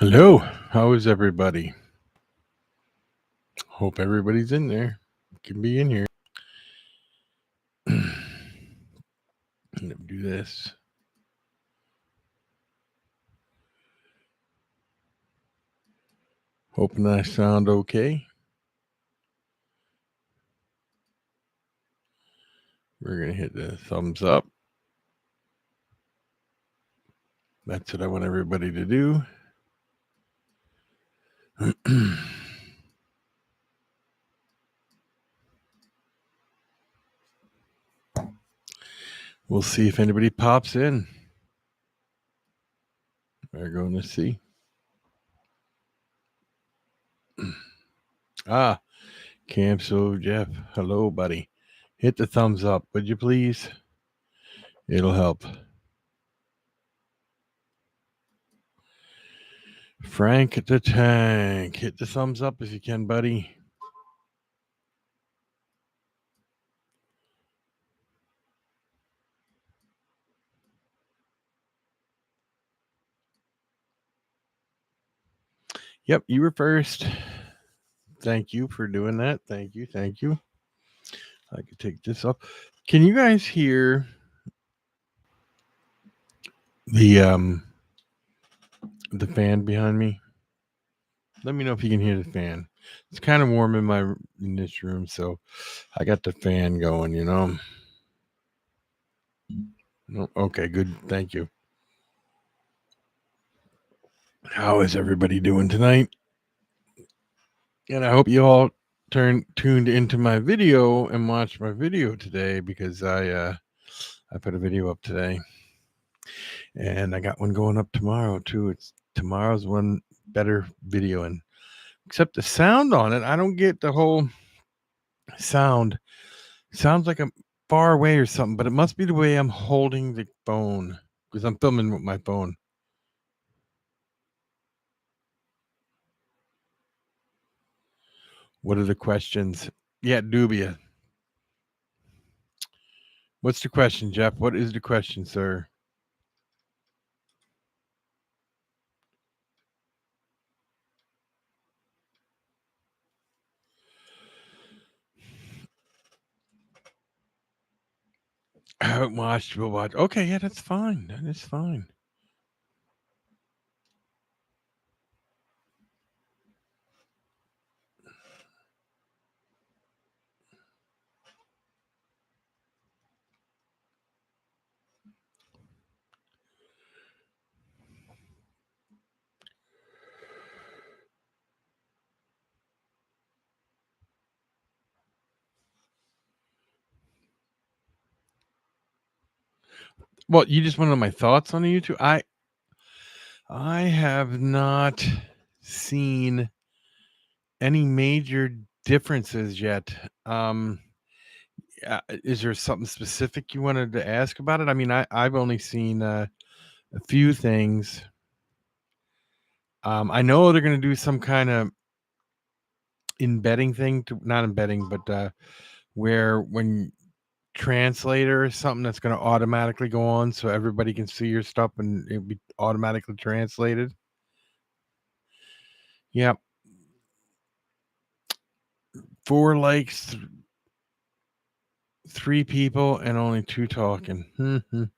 Hello, how is everybody? Hope everybody's in there. Can be in here. I'm gonna do this. Hoping I sound okay. We're gonna hit the thumbs up. That's what I want everybody to do. We'll see if anybody pops in. We're going to see. So Jeff, hello, buddy. Hit the thumbs up, would you please? It'll help. Frank the Tank, hit the thumbs up if you can, buddy. Yep, you were first. Thank you for doing that. Thank you. I could take this off. Can you guys hear the fan behind me? Let me know if you can hear the fan. It's kind of warm in this room, so I got the fan going, you know. No, okay, good. Thank you. How is everybody doing tonight? And I hope you all tuned into my video and watched my video today, because I put a video up today. And I got one going up tomorrow too. Tomorrow's one better video, and except the sound on it, I don't get the whole sound. Sounds like I'm far away or something, but it must be the way I'm holding the phone, because I'm filming with my phone. What are the questions? Yeah, Dubia. What's the question, Jeff? What is the question, sir? I haven't watched. We'll watch. Okay, yeah, that's fine. That is fine. Well, you just want to know my thoughts on the YouTube? I have not seen any major differences yet. Is there something specific you wanted to ask about it? I mean, I've only seen a few things. I know they're going to do some kind of embedding thing, not embedding, but where when translator or something that's going to automatically go on so everybody can see your stuff and it'll be automatically translated. Yep. 4 likes, 3 people, and only 2 talking.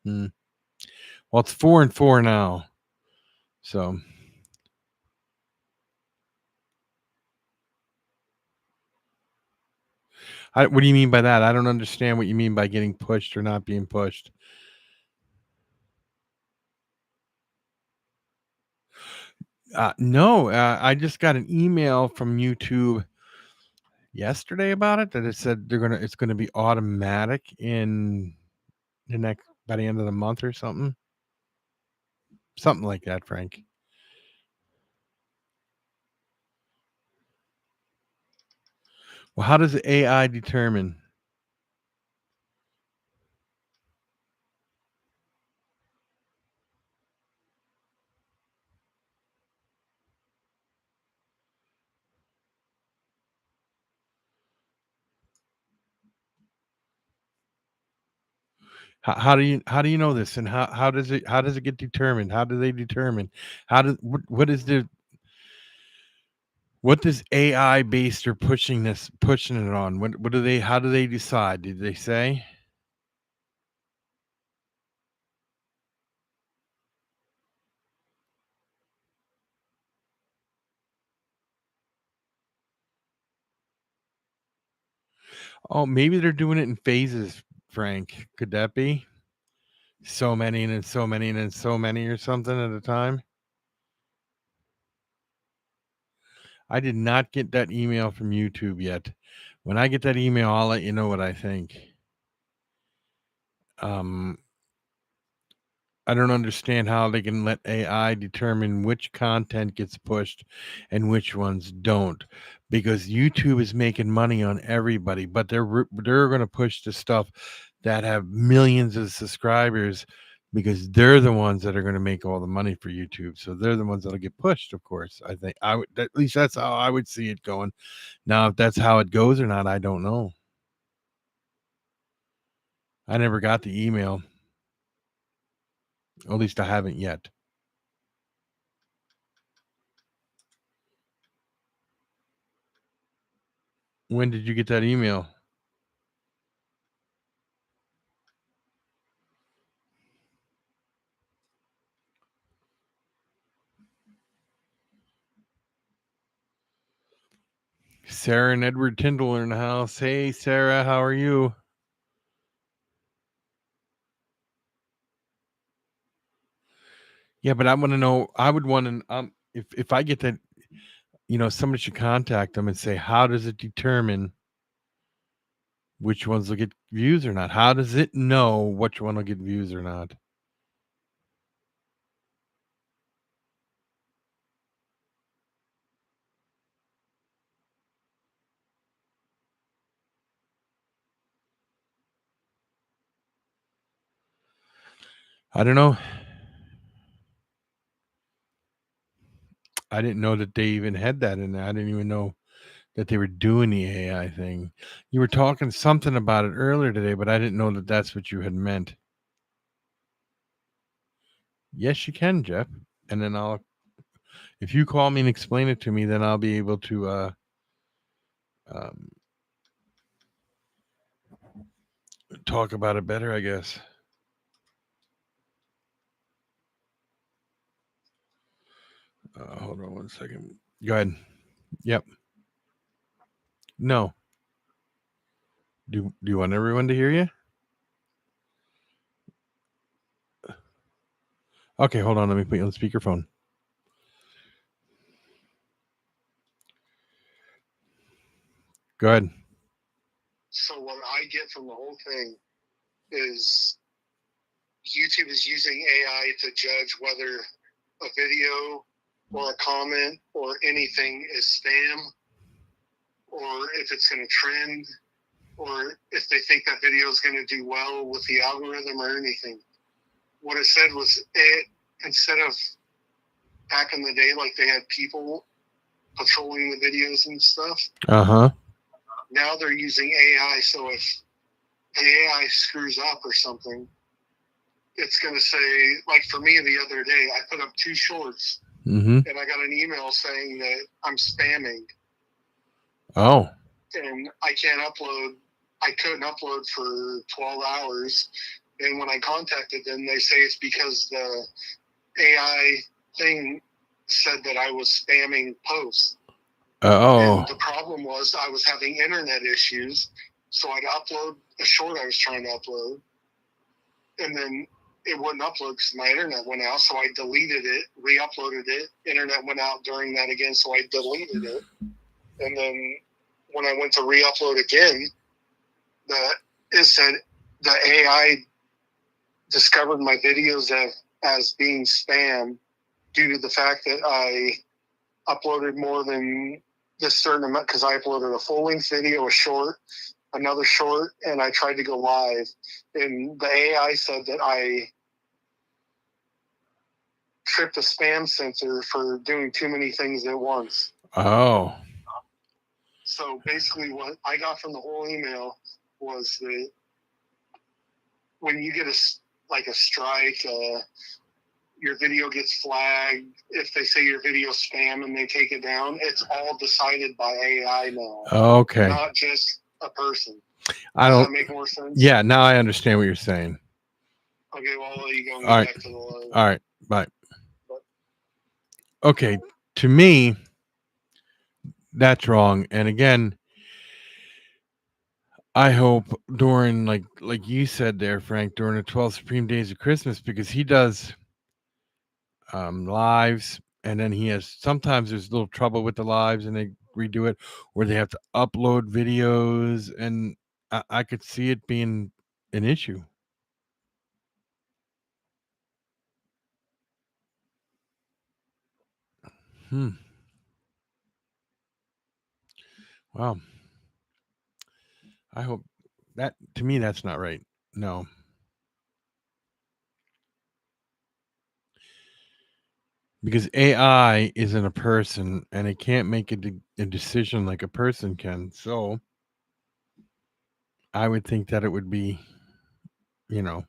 Well, it's 4 and 4 now. So what do you mean by that? I don't understand what you mean by getting pushed or not being pushed. No, I just got an email from YouTube yesterday about it, that it said it's gonna be automatic in the next by the end of the month or something. Something like that, Frank. Well, how does the AI determine? How do you know this, and how does it get determined? How do they determine? What is the what this AI based or pushing it on? What do they how do they decide? Did they say? Oh, maybe they're doing it in phases, Frank. Could that be? So many and then so many and then so many or something at a time? I did not get that email from YouTube yet. When I get that email, I'll let you know what I think. Um, I don't understand how they can let AI determine which content gets pushed and which ones don't, because YouTube is making money on everybody, but they're going to push the stuff that have millions of subscribers because they're the ones that are going to make all the money for YouTube. So they're the ones that'll get pushed, of course. I think I would at least that's how I would see it going. Now, if that's how it goes or not, I don't know. I never got the email. At least I haven't yet. When did you get that email? Sarah and Edward Tyndall are in the house. Hey, Sarah, how are you? Yeah, but I want to know. I would want to. If I get that, somebody should contact them and say, how does it determine which ones will get views or not? How does it know which one will get views or not? I don't know. I didn't know that they even had that in there. I didn't even know that they were doing the AI thing. You were talking something about it earlier today, but I didn't know that that's what you had meant. Yes, you can, Jeff. And then if you call me and explain it to me, then I'll be able to um, talk about it better, I guess. Hold on one second. Go ahead. Yep. No. Do you want everyone to hear you? Okay, hold on. Let me put you on speakerphone. Go ahead. So what I get from the whole thing is YouTube is using AI to judge whether a video or a comment or anything is spam, or if it's going to trend, or if they think that video is going to do well with the algorithm or anything. What it said was instead of back in the day, like they had people patrolling the videos and stuff. Uh-huh. Now they're using AI, so if the AI screws up or something, it's going to say, like for me the other day, I put up 2 shorts and I got an email saying that I'm spamming. Oh. And I couldn't upload for 12 hours. And when I contacted them, they say it's because the AI thing said that I was spamming posts. Oh. And the problem was I was having internet issues. So I'd upload a short I was trying to upload. And then it wouldn't upload because my internet went out. So I deleted it, re-uploaded it. Internet went out during that again. So I deleted it. And then when I went to re-upload again, it said the AI discovered my videos as being spam due to the fact that I uploaded more than this certain amount, because I uploaded a full-length video, a short, another short, and I tried to go live. And the AI said that I tripped a spam sensor for doing too many things at once. Oh. So basically what I got from the whole email was that when you get like a strike, your video gets flagged. If they say your video spam and they take it down, it's all decided by AI now. Okay. Not just a person. I Does don't. that make more sense? Yeah, now I understand what you're saying. Okay, well, I'll let you go and All get right. back to the live. All right. Bye. Okay. To me, that's wrong. And again, I hope during like you said there, Frank, during the 12 Supreme Days of Christmas, because he does lives, and then he has sometimes there's a little trouble with the lives, and they redo it, or they have to upload videos, and I could see it being an issue. Wow. I hope that to me that's not right. No. Because AI isn't a person and it can't make a decision like a person can. So I would think that it would be, you know,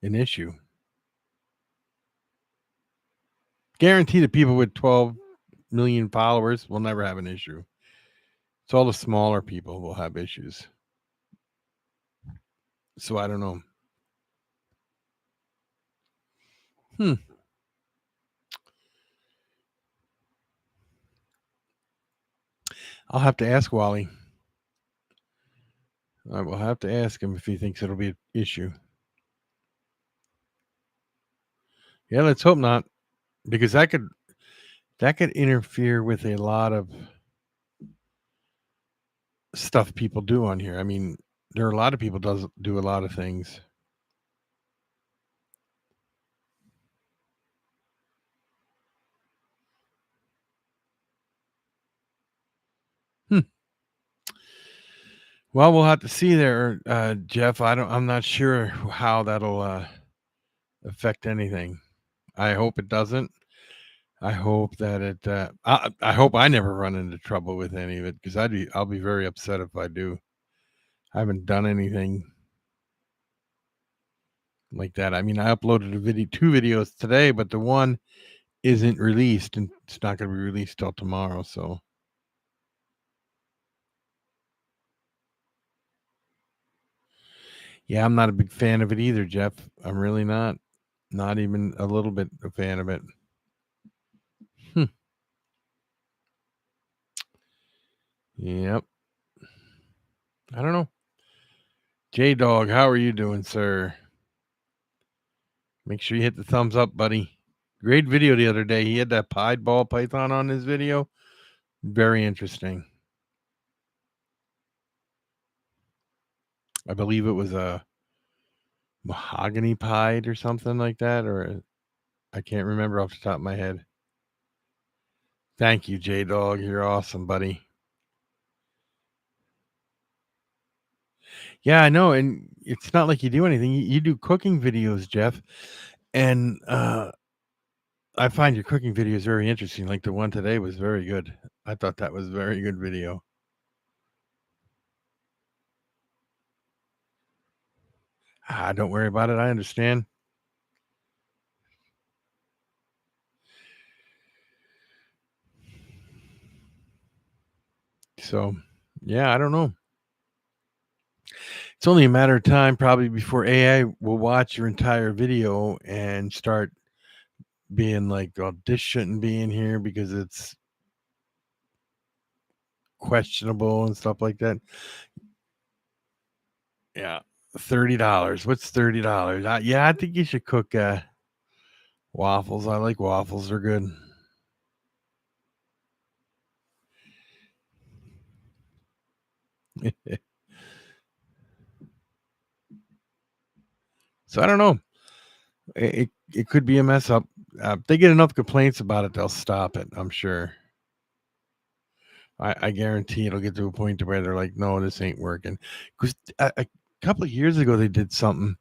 an issue. Guarantee that people with 12 million followers will never have an issue. It's all the smaller people will have issues. So I don't know. I'll have to ask Wally. I will have to ask him if he thinks it'll be an issue. Yeah, let's hope not, because that could interfere with a lot of stuff people do on here. I mean, there are a lot of people do a lot of things. Well, we'll have to see there, Jeff. I'm not sure how that'll affect anything. I hope it doesn't. I hope that it. I hope I never run into trouble with any of it, because I'll be very upset if I do. I haven't done anything like that. I mean, I uploaded two videos today, but the one isn't released, and it's not going to be released till tomorrow. So, yeah, I'm not a big fan of it either, Jeff. I'm really not. Not even a little bit a fan of it. Yep. I don't know. J Dog, how are you doing, sir? Make sure you hit the thumbs up, buddy. Great video the other day. He had that pied ball python on his video. Very interesting. I believe it was a mahogany pied or something like that, or I can't remember off the top of my head. Thank you, J Dog. You're awesome, buddy. Yeah, I know, and it's not like you do anything. You do cooking videos, Jeff, and I find your cooking videos very interesting. Like the one today was very good. I thought that was a very good video. Don't worry about it. I understand. So, yeah, I don't know. It's only a matter of time probably before AI will watch your entire video and start being like, oh, this shouldn't be in here because it's questionable and stuff like that. Yeah. $30. What's $30? Yeah, I think you should cook waffles. I like waffles. They're good. So I don't know. It could be a mess up. If they get enough complaints about it, they'll stop it. I'm sure. I guarantee it'll get to a point to where they're like, no, this ain't working. Because a couple of years ago they did something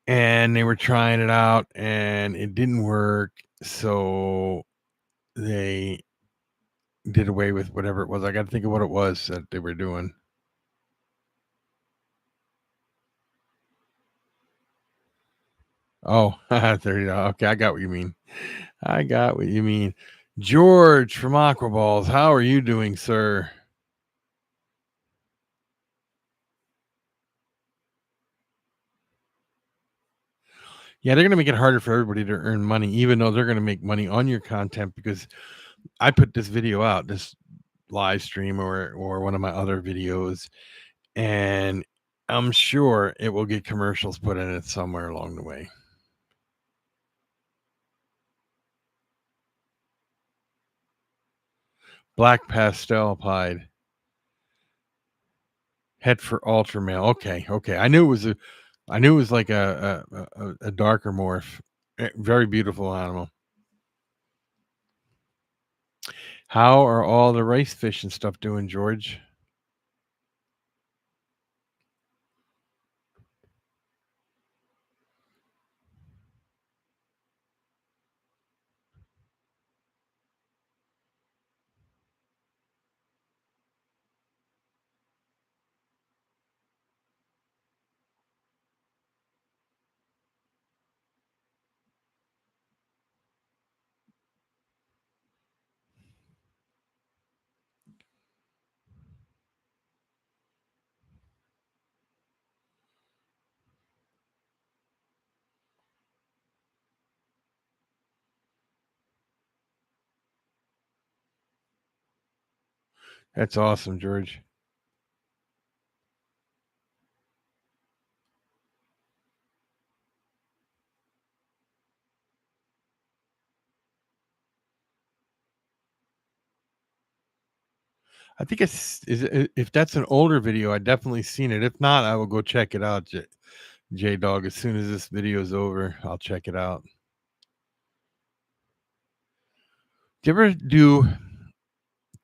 and they were trying it out and it didn't work, so they did away with whatever it was. I got to think of what it was that they were doing. Oh, 30. Okay, I got what you mean. I got what you mean. George from Aquaballs, how are you doing, sir? Yeah, they're going to make it harder for everybody to earn money, even though they're going to make money on your content because I put this video out, this live stream or one of my other videos, and I'm sure it will get commercials put in it somewhere along the way. Black pastel pied. Het for ultra male. Okay. I knew it was like a darker morph. Very beautiful animal. How are all the rice fish and stuff doing, George? That's awesome, George. I think if that's an older video, I definitely seen it. If not, I will go check it out, J Dog. As soon as this video is over, I'll check it out. Do you ever do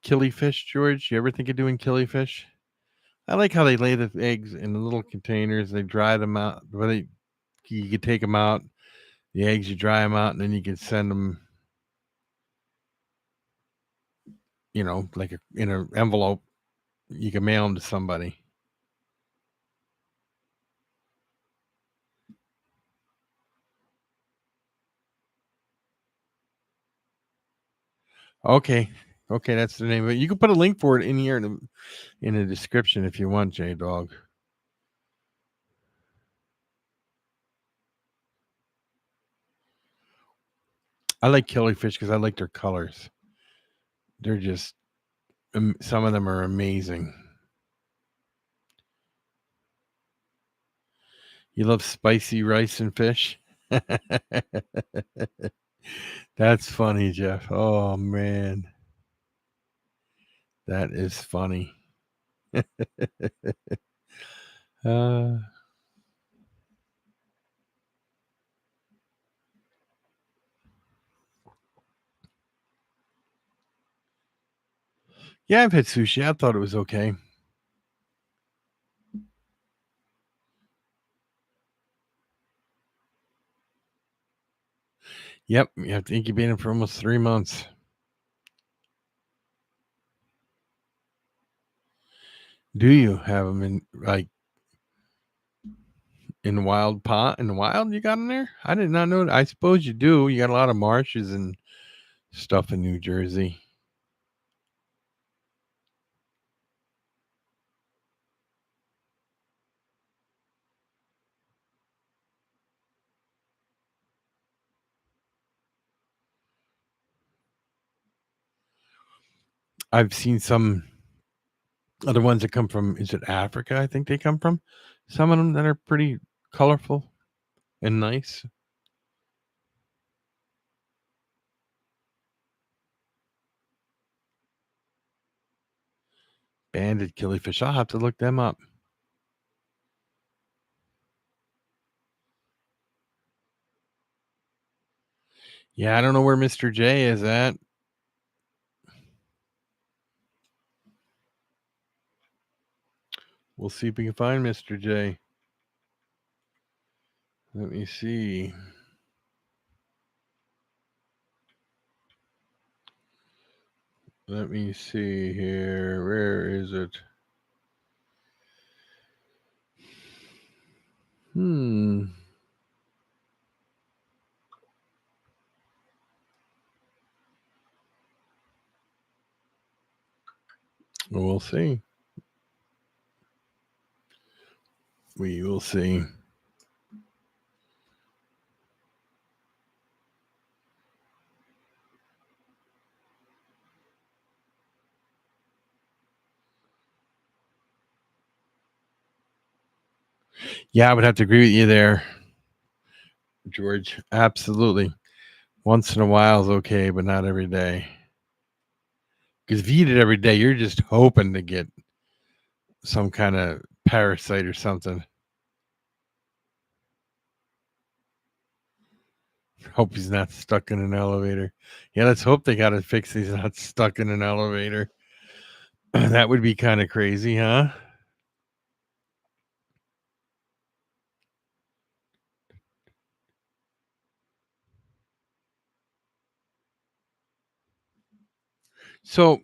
killifish, George? You ever think of doing killifish? I like how they lay the eggs in the little containers. They dry them out. You can take them out. The eggs, you dry them out, and then you can send them, like in an envelope. You can mail them to somebody. Okay. Okay, that's the name of it. You can put a link for it in here in the description if you want, J Dog. I like killifish because I like their colors. They're just some of them are amazing. You love spicy rice and fish? That's funny, Jeff. Oh man, that is funny. uh, yeah, I've had sushi. I thought it was okay. Yep, you have to incubate them for almost 3 months. Do you have them in in wild pot in the wild? You got them there? I did not know that. I suppose you do. You got a lot of marshes and stuff in New Jersey. I've seen some other ones that come from, is it Africa? I think they come from. Some of them that are pretty colorful and nice. Banded killifish. I'll have to look them up. Yeah, I don't know where Mr. J is at. We'll see if we can find Mr. J. Let me see. Let me see here. Where is it? Hmm. We'll see. We will see. Yeah, I would have to agree with you there, George. Absolutely. Once in a while is okay, but not every day. Because if you eat it every day, you're just hoping to get some kind of parasite or something. Hope he's not stuck in an elevator. Yeah, let's hope they got it fixed. He's not stuck in an elevator. That would be kind of crazy, huh? So,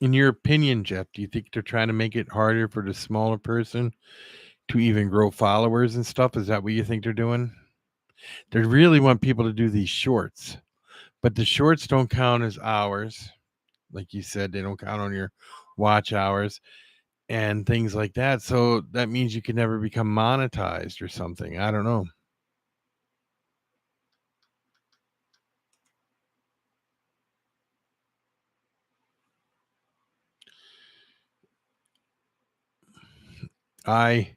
in your opinion, Jeff, do you think they're trying to make it harder for the smaller person to even grow followers and stuff? Is that what you think they're doing? They really want people to do these shorts, but the shorts don't count as hours. Like you said, they don't count on your watch hours and things like that. So that means you can never become monetized or something. I don't know. I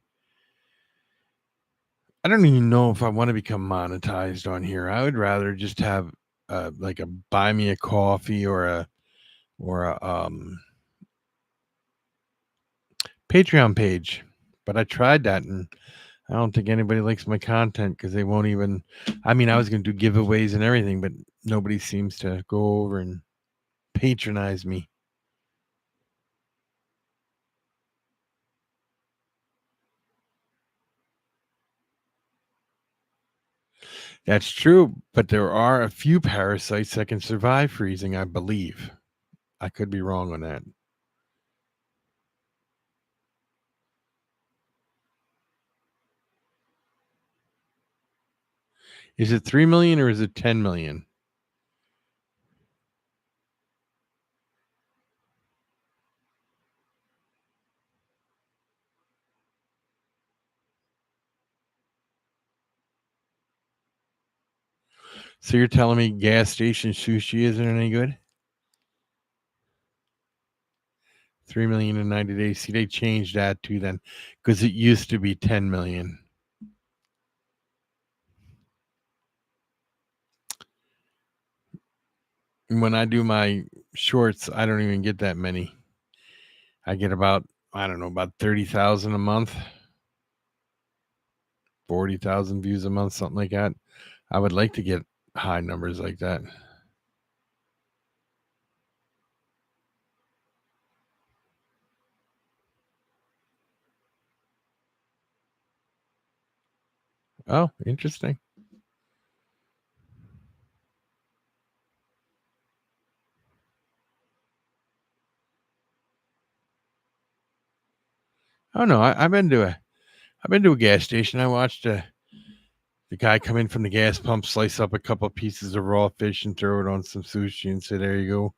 I don't even know if I want to become monetized on here. I would rather just have like a buy me a coffee or a Patreon page. But I tried that and I don't think anybody likes my content because they won't even. I mean, I was going to do giveaways and everything, but nobody seems to go over and patronize me. That's true, but there are a few parasites that can survive freezing, I believe. I could be wrong on that. Is it 3 million or is it 10 million? So you're telling me gas station sushi isn't any good? 3 million in 90 days. See, they changed that too then because it used to be 10 million. When I do my shorts, I don't even get that many. I get about, I don't know, about 30,000 a month, 40,000 views a month, something like that. I would like to get high numbers like that. Oh, interesting. Oh no, I've been to a gas station. I watched the guy come in from the gas pump, slice up a couple pieces of raw fish, and throw it on some sushi, and say, "There you go."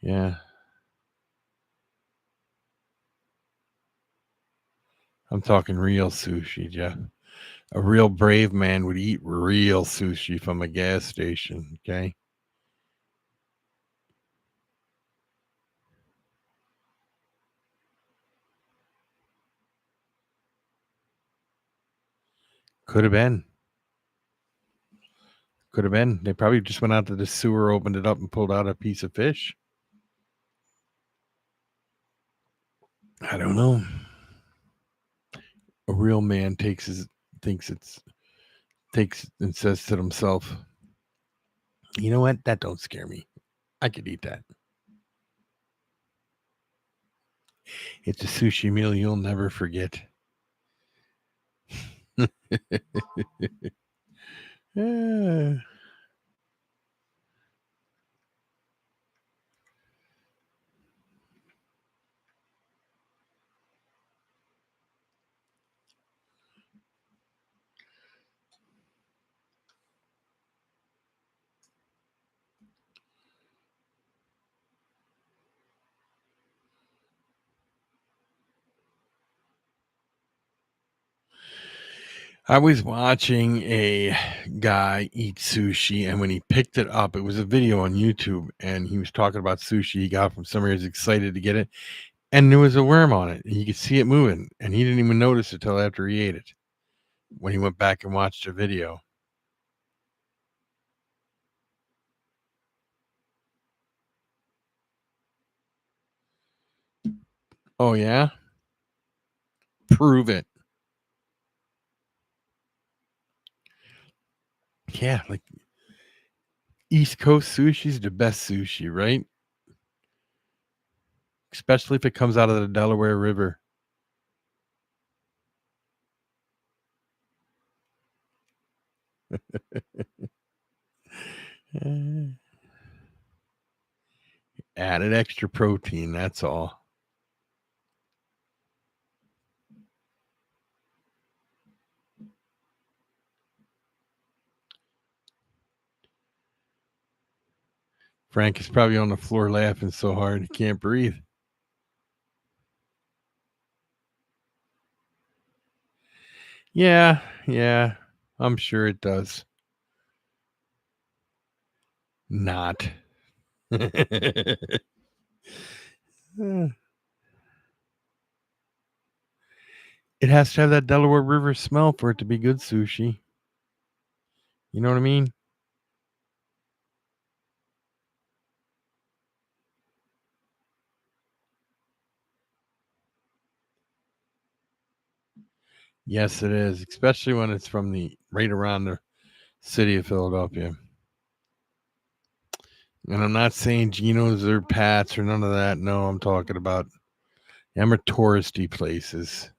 Yeah, I'm talking real sushi, Jeff. A real brave man would eat real sushi from a gas station. Okay, could have been. Could have been. They probably just went out to the sewer, opened it up, and pulled out a piece of fish. I don't know. A real man thinks it's takes and says to himself, "You know what? That don't scare me. I could eat that. It's a sushi meal you'll never forget." Yeah. I was watching a guy eat sushi, and when he picked it up, it was a video on YouTube, and he was talking about sushi he got from somewhere. He was excited to get it, and there was a worm on it, and you could see it moving, and he didn't even notice it till after he ate it. When he went back and watched the video. Oh yeah, prove it. Yeah, like East Coast sushi's the best sushi, right? Especially if it comes out of the Delaware River. Eh, Added extra protein, that's all. Frank is probably on the floor laughing so hard he can't breathe. Yeah, I'm sure it does. Not. It has to have that Delaware River smell for it to be good sushi. You know what I mean? Yes, it is, especially when it's from the right around the city of Philadelphia. And I'm not saying Geno's or Pat's or none of that. No, I'm talking about them are touristy places.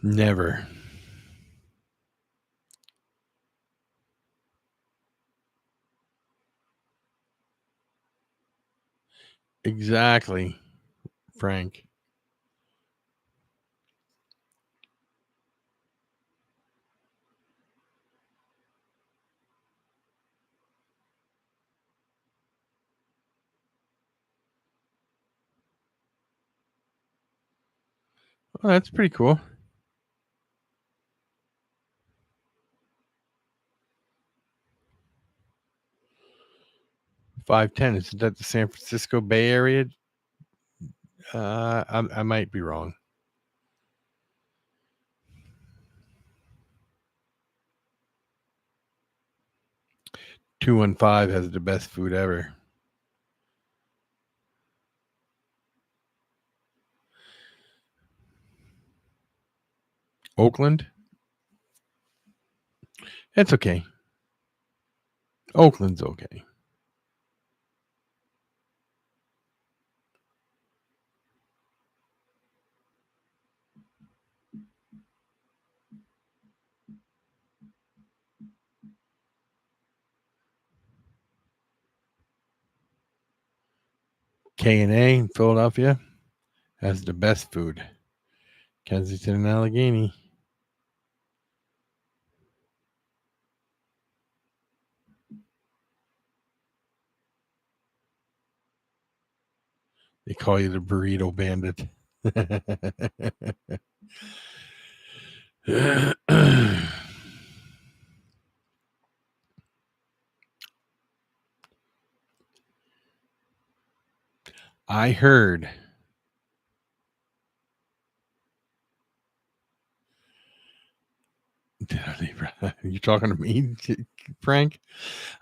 Never. Exactly, Frank. Oh, that's pretty cool. 510. Isn't that the San Francisco Bay Area? I might be wrong. 215 has the best food ever. Oakland? It's okay. Oakland's okay. K&A in Philadelphia has the best food. Kensington and Allegheny. They call you the burrito bandit. I heard. You talking to me, Frank?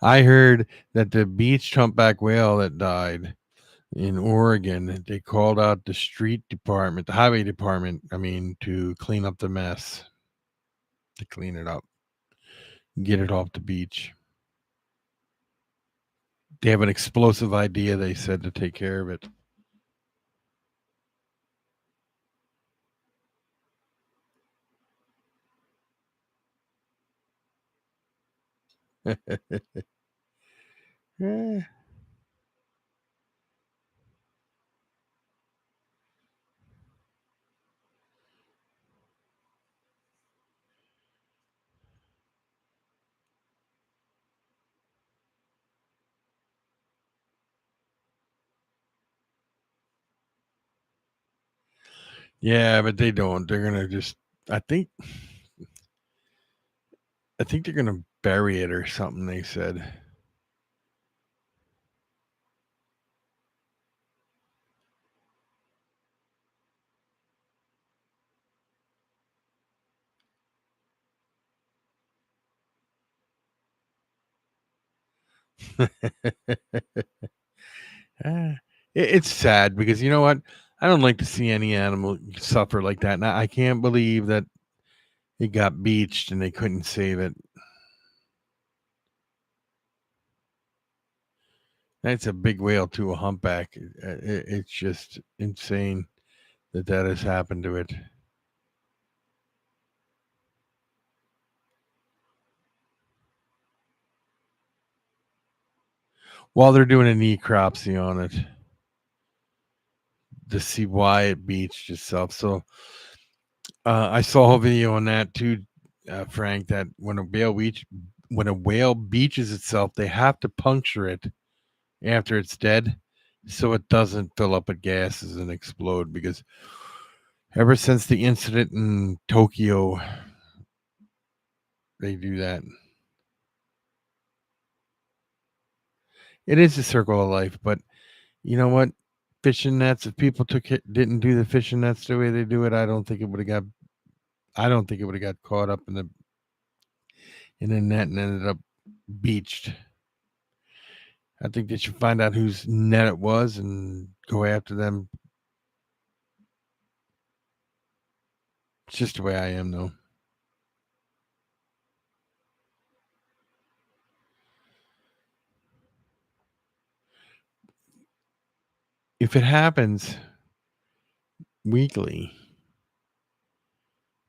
I heard that the beach humpback whale that died in Oregon, they called out the street department, the highway department, to clean up the mess, to clean it up, get it off the beach. They have an explosive idea, they said, to take care of it. Eh, Yeah, but they don't. They're gonna just. I think. I think they're gonna bury it or something. They said. Ah, it's sad because you know what? I don't like to see any animal suffer like that. And I can't believe that it got beached and they couldn't save it. That's a big whale too, a humpback. It's just insane that that has happened to it. While they're doing a necropsy on it to see why it beached itself. So I saw a video on that too, Frank. That when a whale beaches itself, they have to puncture it after it's dead, so it doesn't fill up with gases and explode. Because ever since the incident in Tokyo, they do that. It is a circle of life, but you know what? Fishing nets. If people didn't do the fishing nets the way they do it, I don't think it would have got. I don't think it would have got caught up in the net and ended up beached. I think they should find out whose net it was and go after them. It's just the way I am, though. If it happens weekly,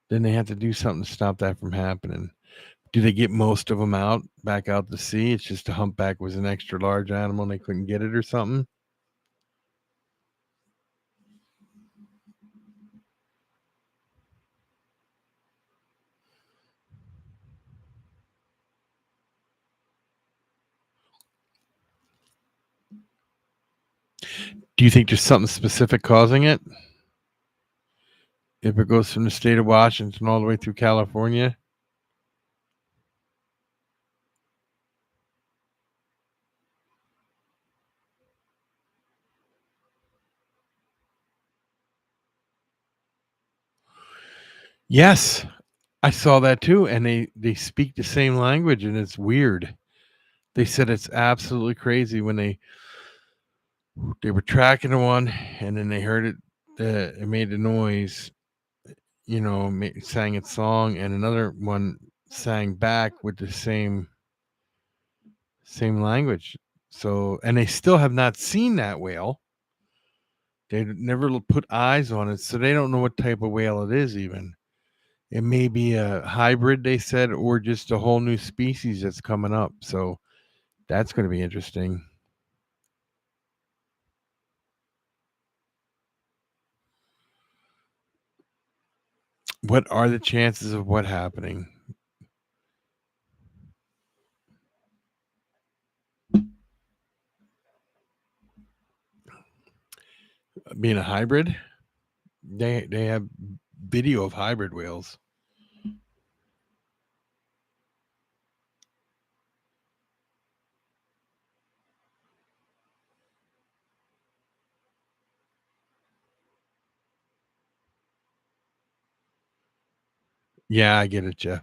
then they have to do something to stop that from happening. Do they get most of them back out to sea? It's just a humpback was an extra large animal and they couldn't get it or something. Do you think there's something specific causing it? If it goes from the state of Washington all the way through California? Yes, I saw that too, and they speak the same language, and it's weird. They said it's absolutely crazy when they were tracking the one, and then they heard it. It made a noise, sang its song, and another one sang back with the same language. So, and they still have not seen that whale. They never put eyes on it, so they don't know what type of whale it is. Even it may be a hybrid, they said, or just a whole new species that's coming up. So that's going to be interesting. What are the chances of what happening? Being a hybrid? They have video of hybrid whales. Yeah, I get it, Jeff.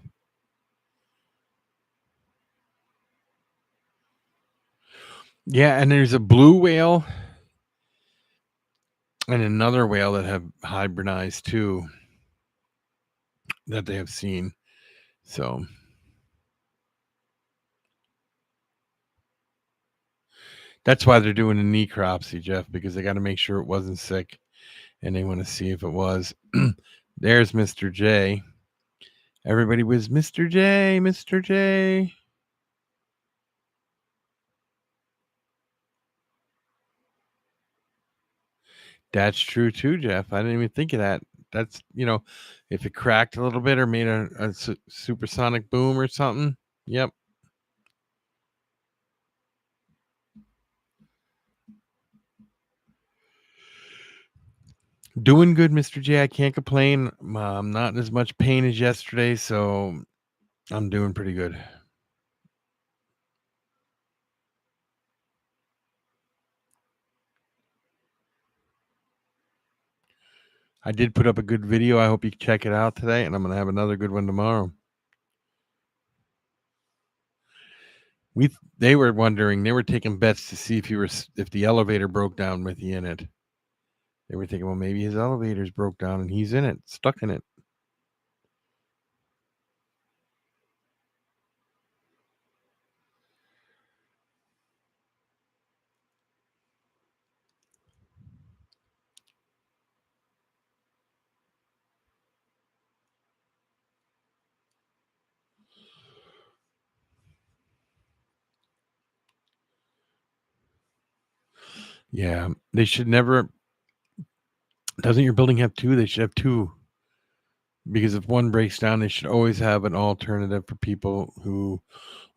Yeah, and there's a blue whale and another whale that have hybridized too that they have seen. So that's why they're doing a necropsy, Jeff, because they got to make sure it wasn't sick and they want to see if it was. There's Mr. J. Everybody was Mr. J, Mr. J. That's true too, Jeff. I didn't even think of that. That's, if it cracked a little bit or made a supersonic boom or something. Yep. Doing good, Mr. J. I can't complain. I'm not in as much pain as yesterday, so I'm doing pretty good. I did put up a good video. I hope you check it out today, and I'm going to have another good one tomorrow. They were wondering, they were taking bets to see if the elevator broke down with you in it. They were thinking, well, maybe his elevator's broke down and he's in it, stuck in it. Yeah, they should never. Doesn't your building have two? They should have two. Because if one breaks down, they should always have an alternative for people who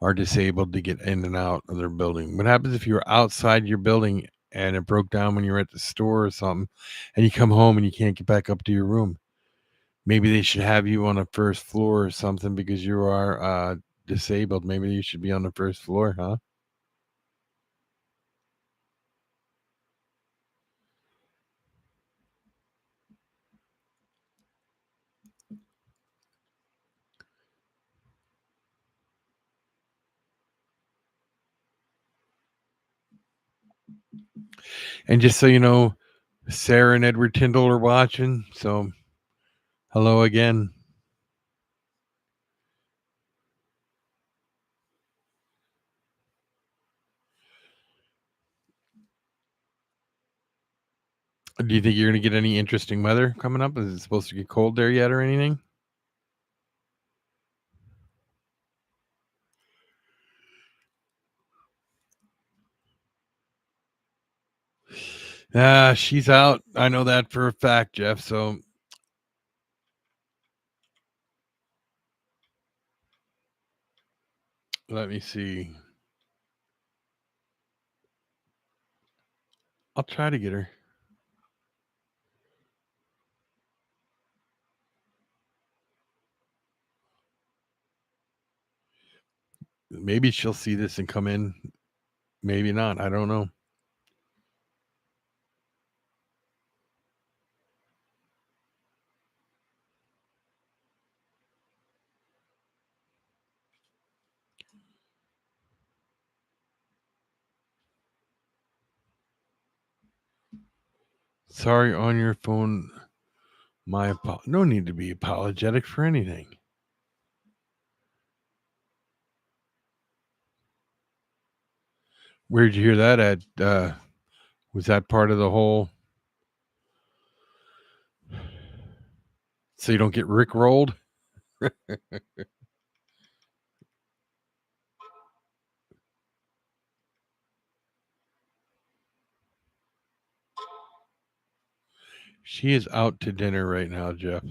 are disabled to get in and out of their building. What happens if you were outside your building and it broke down when you were at the store or something, and you come home and you can't get back up to your room? Maybe they should have you on the first floor or something because you are disabled. Maybe you should be on the first floor, huh? And just so you know, Sarah and Edward Tyndall are watching, so hello again. Do you think you're going to get any interesting weather coming up? Is it supposed to get cold there yet or anything? She's out. I know that for a fact, Jeff. So let me see. I'll try to get her. Maybe she'll see this and come in. Maybe not. I don't know. Sorry on your phone. No need to be apologetic for anything. Where'd you hear that at? Was that part of the whole? So you don't get rickrolled? She is out to dinner right now, Jeff.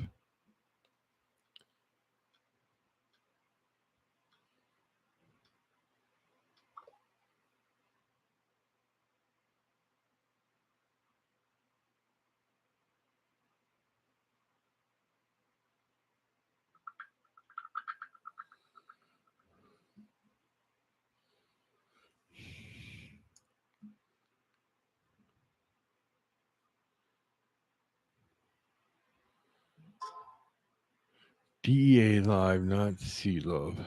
DEA live, not Sea Love.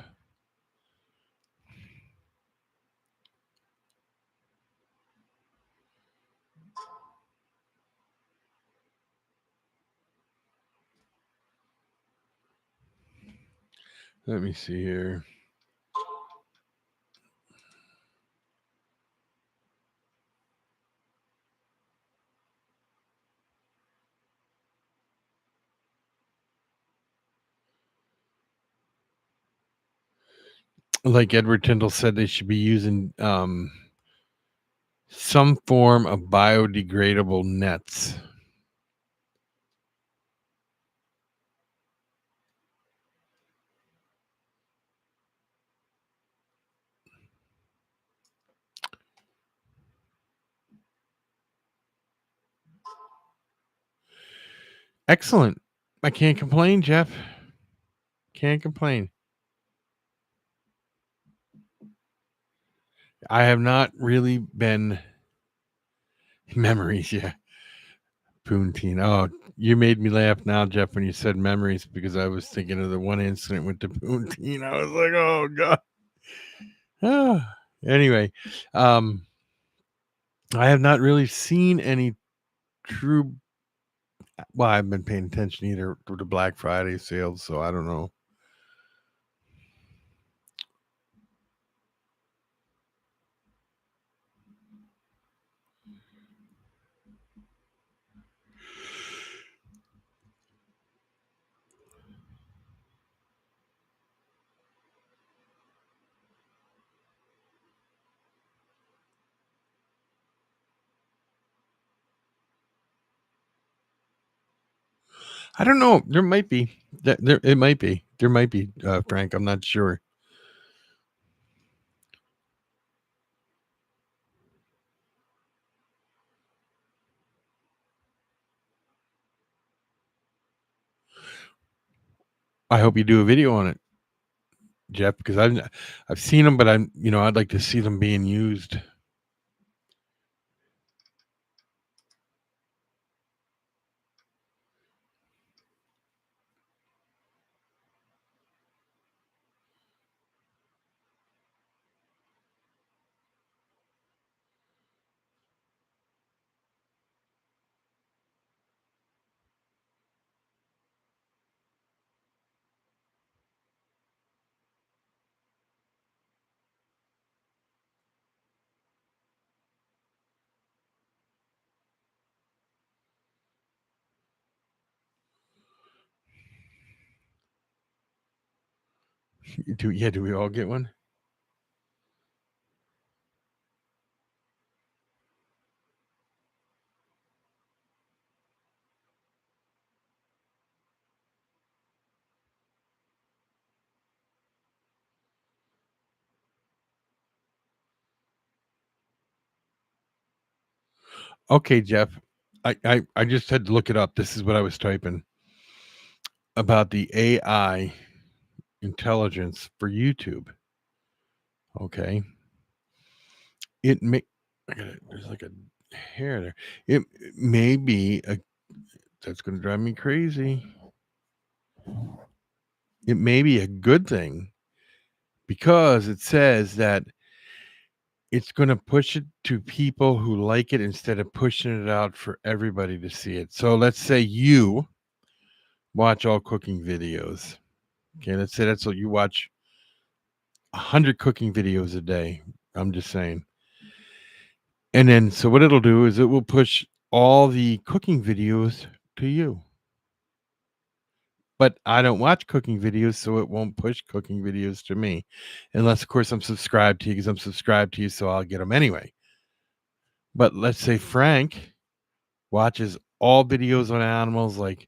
Let me see here. Like Edward Tyndall said, they should be using some form of biodegradable nets. Excellent. I can't complain, Jeff. Can't complain. I have not really been memories, yeah. Poontine. Oh, you made me laugh now, Jeff, when you said memories because I was thinking of the one incident with the Poontine. I was like, oh god. Anyway, I have not really seen any true. Well, I haven't been paying attention either to the Black Friday sales, so I don't know. I don't know. There might be. There it might be. There might be, Frank. I'm not sure. I hope you do a video on it, Jeff, because I've seen them, but I'd like to see them being used. Do we all get one? Okay, Jeff. I just had to look it up. This is what I was typing about the AI intelligence for YouTube. Okay. It may there's like a hair there. It may be a that's gonna drive me crazy. It may be a good thing because it says that it's gonna push it to people who like it instead of pushing it out for everybody to see it. So let's say you watch all cooking videos. Okay, let's say that's what you watch 100 cooking videos a day. I'm just saying. And then so what it'll do is it will push all the cooking videos to you. But I don't watch cooking videos, so it won't push cooking videos to me. Unless, of course, I'm subscribed to you because I'm subscribed to you, so I'll get them anyway. But let's say Frank watches all videos on animals like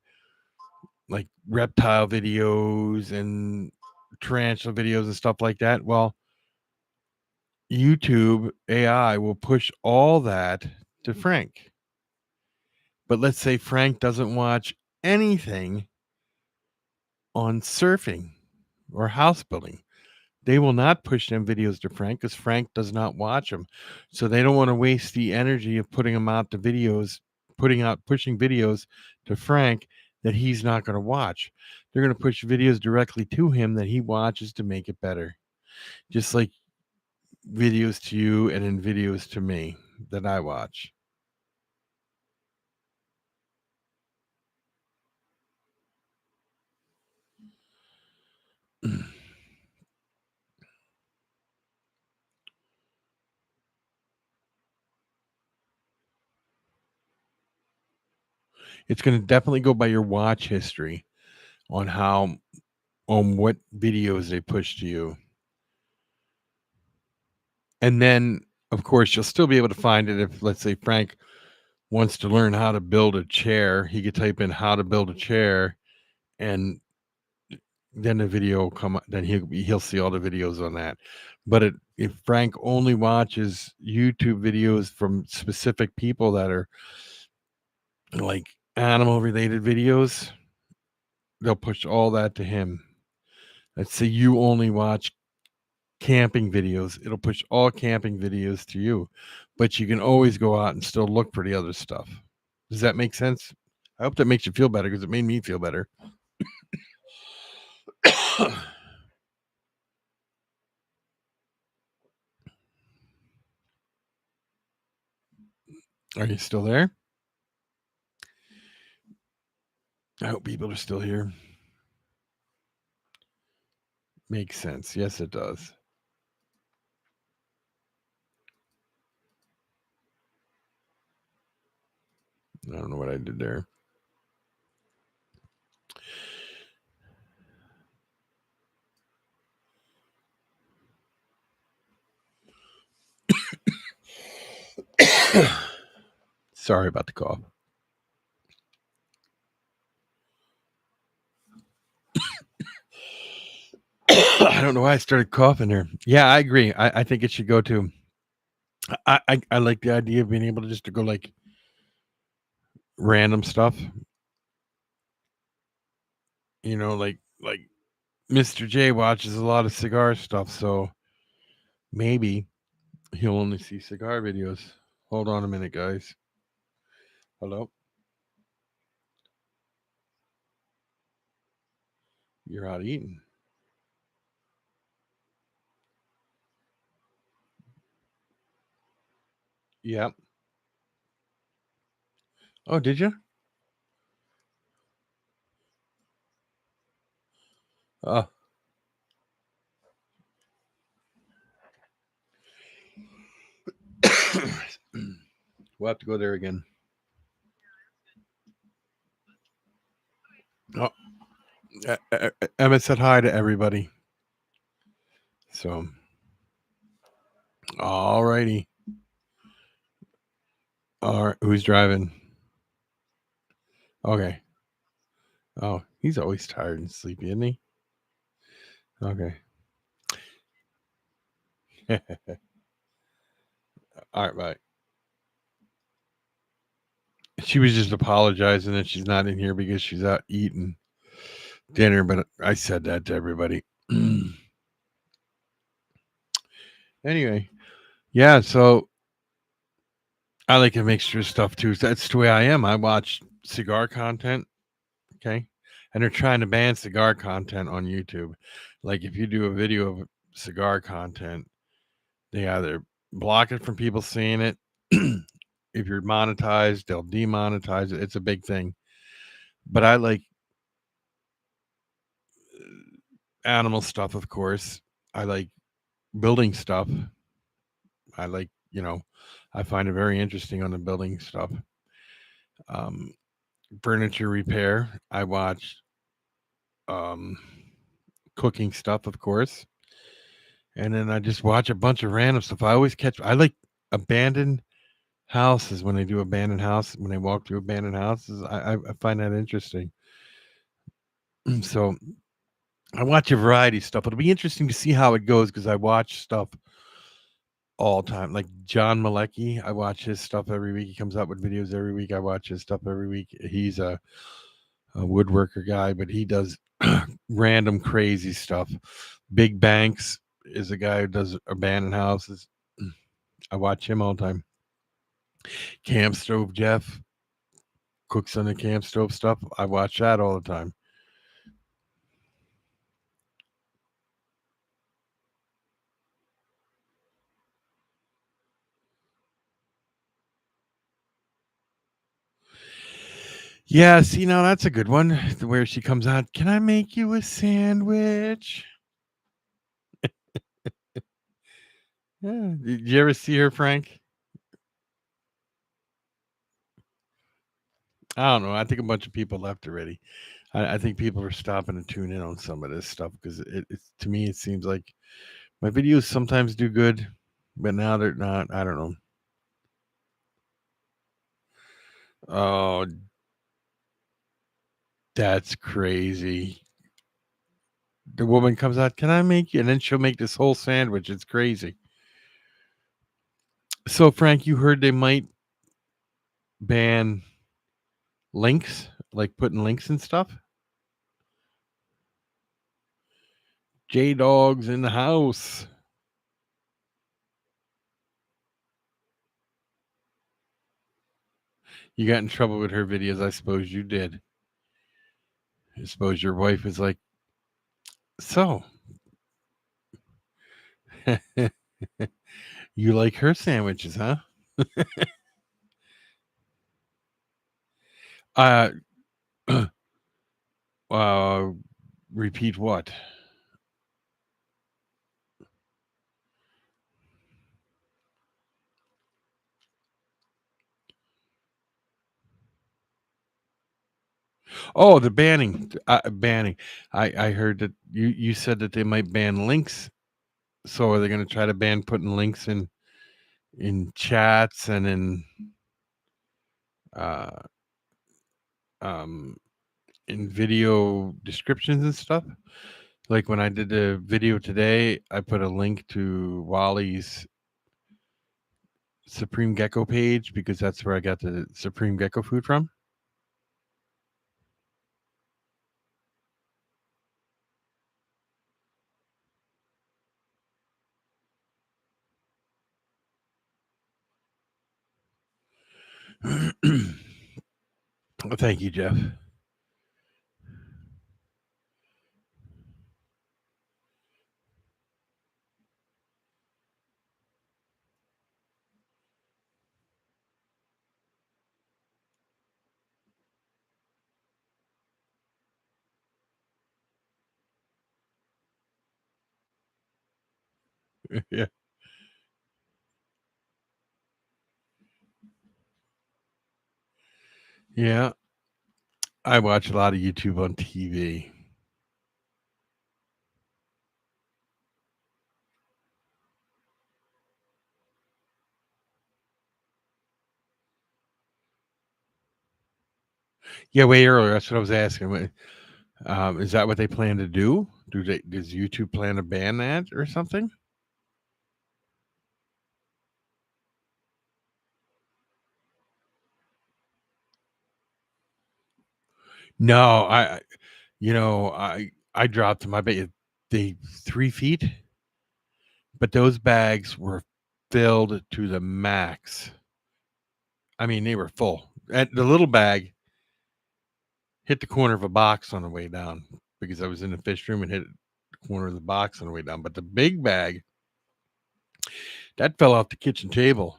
reptile videos and tarantula videos and stuff like that. Well, YouTube AI will push all that to Frank. But let's say Frank doesn't watch anything on surfing or house building. They will not push them videos to Frank because Frank does not watch them. So they don't want to waste the energy of putting them out to videos, pushing videos to Frank that he's not going to watch. They're going to push videos directly to him that he watches to make it better. Just like videos to you and then videos to me that I watch. It's going to definitely go by your watch history on what videos they push to you. And then, of course, you'll still be able to find it if, let's say, Frank wants to learn how to build a chair. He could type in how to build a chair, and then the video will come. Then he'll see all the videos on that. But if Frank only watches YouTube videos from specific people that are like animal related videos, they'll push all that to him. Let's say you only watch camping videos, it'll push all camping videos to you. But you can always go out and still look for the other stuff. Does that make sense? I hope that makes you feel better because it made me feel better. Are you still there? I hope people are still here. Makes sense. Yes, it does. I don't know what I did there. Sorry about the cough. I don't know why I started coughing there. Yeah, I agree. I think it should go to. I like the idea of being able to just to go like random stuff. You know, like Mr. J watches a lot of cigar stuff, so maybe he'll only see cigar videos. Hold on a minute, guys. Hello? You're out eating. Yep. Oh, did you? Oh. We'll have to go there again. Oh, Emmett said hi to everybody. So, all righty. All right, who's driving? Okay. Oh, he's always tired and sleepy, isn't he? Okay. All right, bye. She was just apologizing that she's not in here because she's out eating dinner, but I said that to everybody. Anyway, yeah, so I like a mixture of stuff too. That's the way I am. I watch cigar content, okay? And they're trying to ban cigar content on YouTube. Like if you do a video of cigar content, they either block it from people seeing it. If you're monetized, they'll demonetize it. It's a big thing. But I like animal stuff, of course. I like building stuff. I like, I find it very interesting on the building stuff. Um, Furniture repair. I watch um, cooking stuff, of course. And then I just watch a bunch of random stuff. I like abandoned houses when they do abandoned houses, when they walk through abandoned houses. I find that interesting. So I watch a variety of stuff. It'll be interesting to see how it goes because I watch stuff all time. Like John Malecki, I watch his stuff every week. He comes out with videos every week. I watch his stuff every week. He's a woodworker guy, but he does random crazy stuff. Big Banks is a guy who does abandoned houses. I watch him all the time. Camp Stove Jeff cooks on the camp stove stuff. I watch that all the time. Yeah, see, now that's a good one. Where she comes out, can I make you a sandwich? Yeah. Did you ever see her, Frank? I don't know. I think a bunch of people left already. I think people are stopping to tune in on some of this stuff because it's to me it seems like my videos sometimes do good, but now they're not. I don't know. Oh, that's crazy. The woman comes out, can I make you? And then she'll make this whole sandwich. It's crazy. So, Frank, you heard they might ban links, like putting links and stuff. J Dog's in the house. You got in trouble with her videos, I suppose you did. I suppose your wife is like, so you like her sandwiches, huh? Uh, uh, repeat what? Oh, the banning, banning. I heard that you said that they might ban links. So are they going to try to ban putting links in chats and uh um in video descriptions and stuff? Like when I did the video today, I put a link to Wally's Supreme Gecko page because that's where I got the Supreme Gecko food from. Well, thank you, Jeff. Yeah. Yeah. I watch a lot of YouTube on TV. Yeah, way earlier. That's what I was asking. Is that what they plan to do? Does YouTube plan to ban that or something? No, I dropped them. I bet you they 3 feet, but those bags were filled to the max. I mean, they were full. And the little bag hit the corner of a box on the way down because I was in the fish room and hit the corner of the box on the way down. But the big bag that fell off the kitchen table,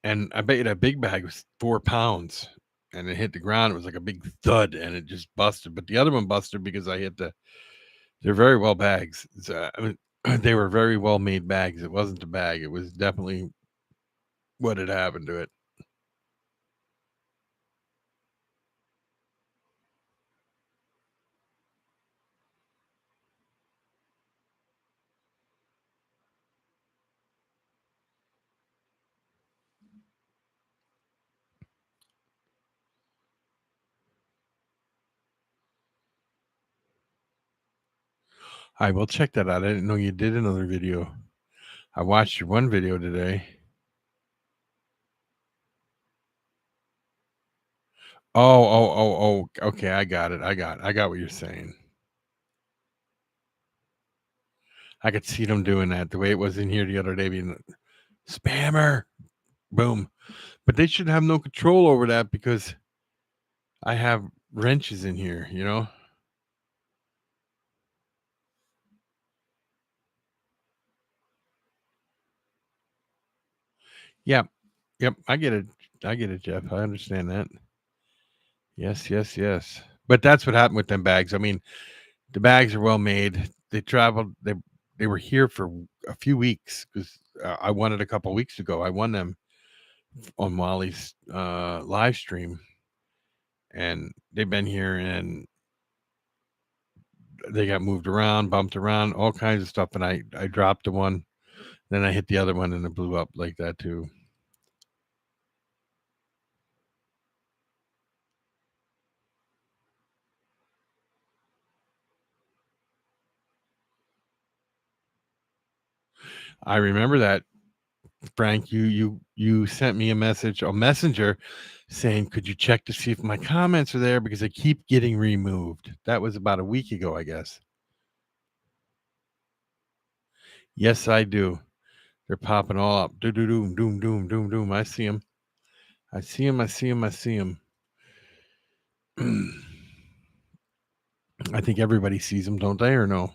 and I bet you that big bag was 4 pounds. And it hit the ground. It was like a big thud, and it just busted. But the other one busted because I hit the. They're very well bags. I mean, they were very well made bags. It wasn't the bag. It was definitely what had happened to it. I will check that out. I didn't know you did another video. I watched your one video today. Oh. Okay, I got it. I got what you're saying. I could see them doing that the way it was in here the other day, being spammer, boom. But they should have no control over that because I have wrenches in here. Yep, yep. I get it, Jeff. I understand that. Yes. But that's what happened with them bags. I mean, the bags are well made. They traveled. They were here for a few weeks because I won it a couple weeks ago. I won them on Molly's live stream, and they've been here and they got moved around, bumped around, all kinds of stuff. And I dropped the one, then I hit the other one, and it blew up like that too. I remember that Frank, you sent me a messenger, saying, "Could you check to see if my comments are there because they keep getting removed?" That was about a week ago, I guess. Yes, I do. They're popping all up. Doom, doom, doom, doom, doom, doom. I see them. I see them. I see them. I see them. I think everybody sees them, don't they, or no?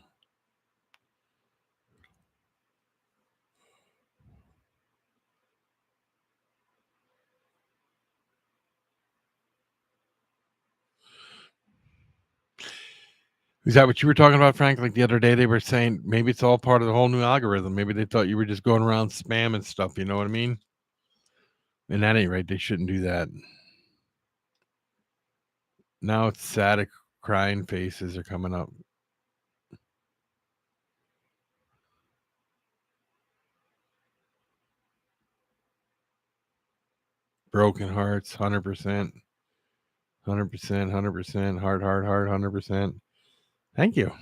Is that what you were talking about, Frank? Like the other day, they were saying maybe it's all part of the whole new algorithm. Maybe they thought you were just going around spamming stuff. You know what I mean? And that ain't right. They shouldn't do that. Now it's sad, crying faces are coming up. Broken hearts, 100%, 100%, 100%, heart, 100%. Thank you.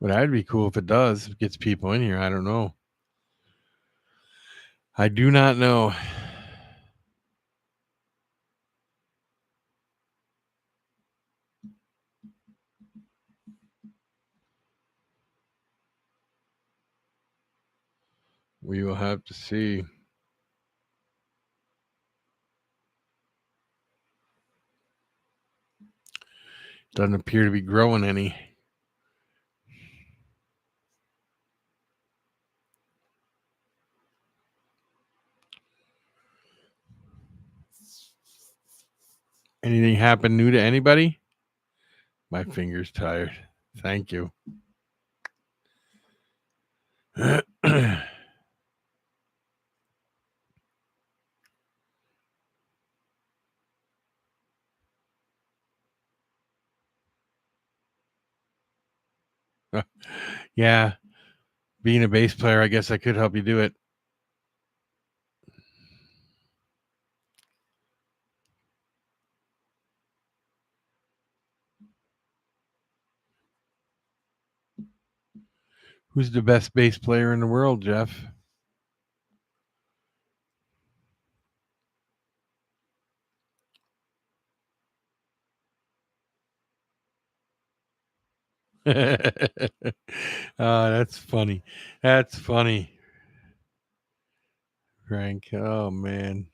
But that'd be cool if it does. It gets people in here. I don't know. I do not know. We will have to see. Doesn't appear to be growing any. Anything happen new to anybody? My finger's tired. Thank you. Yeah, being a bass player, I guess I could help you do it. Who's the best bass player in the world, Jeff? That's funny. That's funny, Frank. Oh man.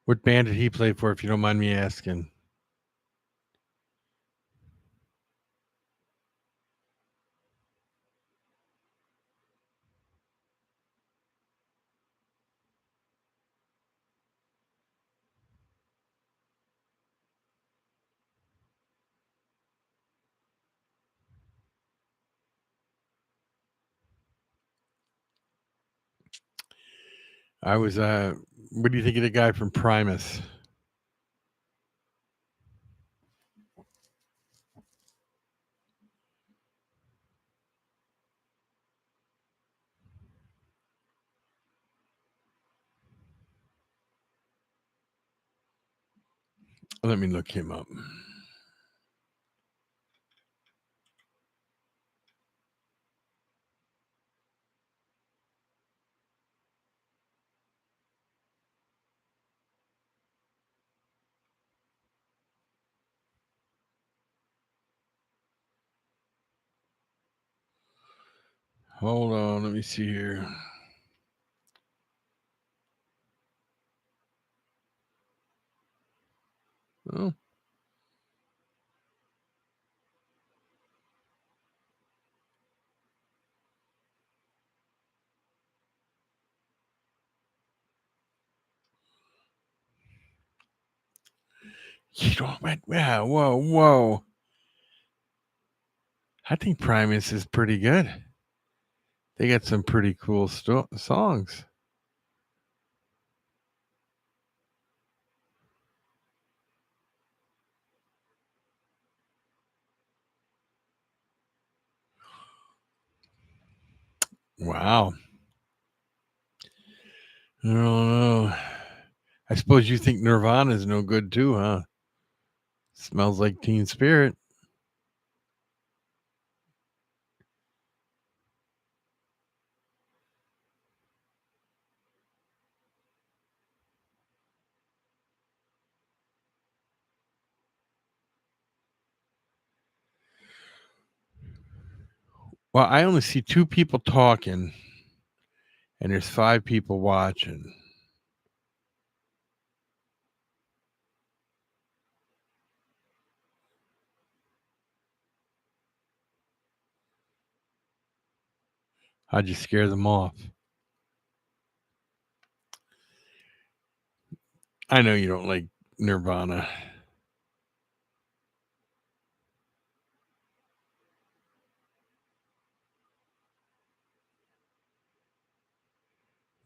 What band did he play for, if you don't mind me asking? I was what do you think of the guy from Primus? Let me look him up. Hold on, let me see here. Oh. You don't went, yeah, whoa. I think Primus is pretty good. They got some pretty cool songs. Wow. I don't know. I suppose you think Nirvana is no good too, huh? Smells like Teen Spirit. Well, I only see 2 people talking, and there's 5 people watching. How'd you scare them off? I know you don't like Nirvana.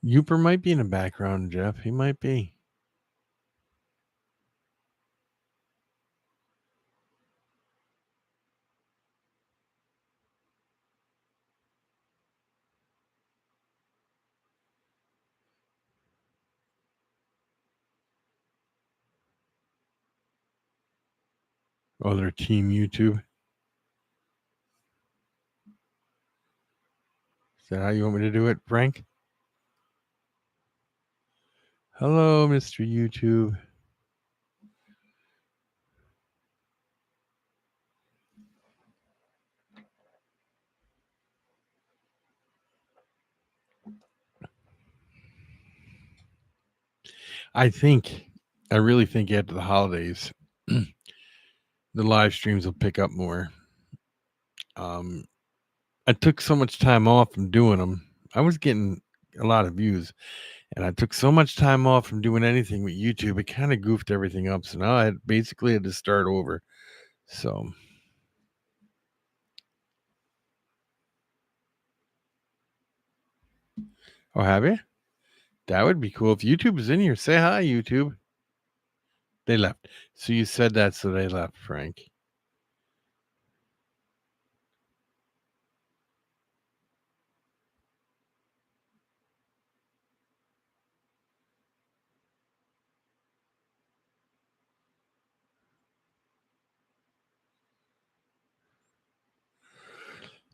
Youper might be in the background, Jeff. He might be. Oh, they're Team YouTube. Is that how you want me to do it, Frank? Hello, Mr. YouTube. I really think after the holidays, the live streams will pick up more. Um, I took so much time off from doing them. I was getting a lot of views, and I took so much time off from doing anything with YouTube. It kind of goofed everything up. So now I basically had to start over. So, oh, have you? That would be cool. If YouTube is in here, say hi, YouTube. They left. So you said that, so they left, Frank.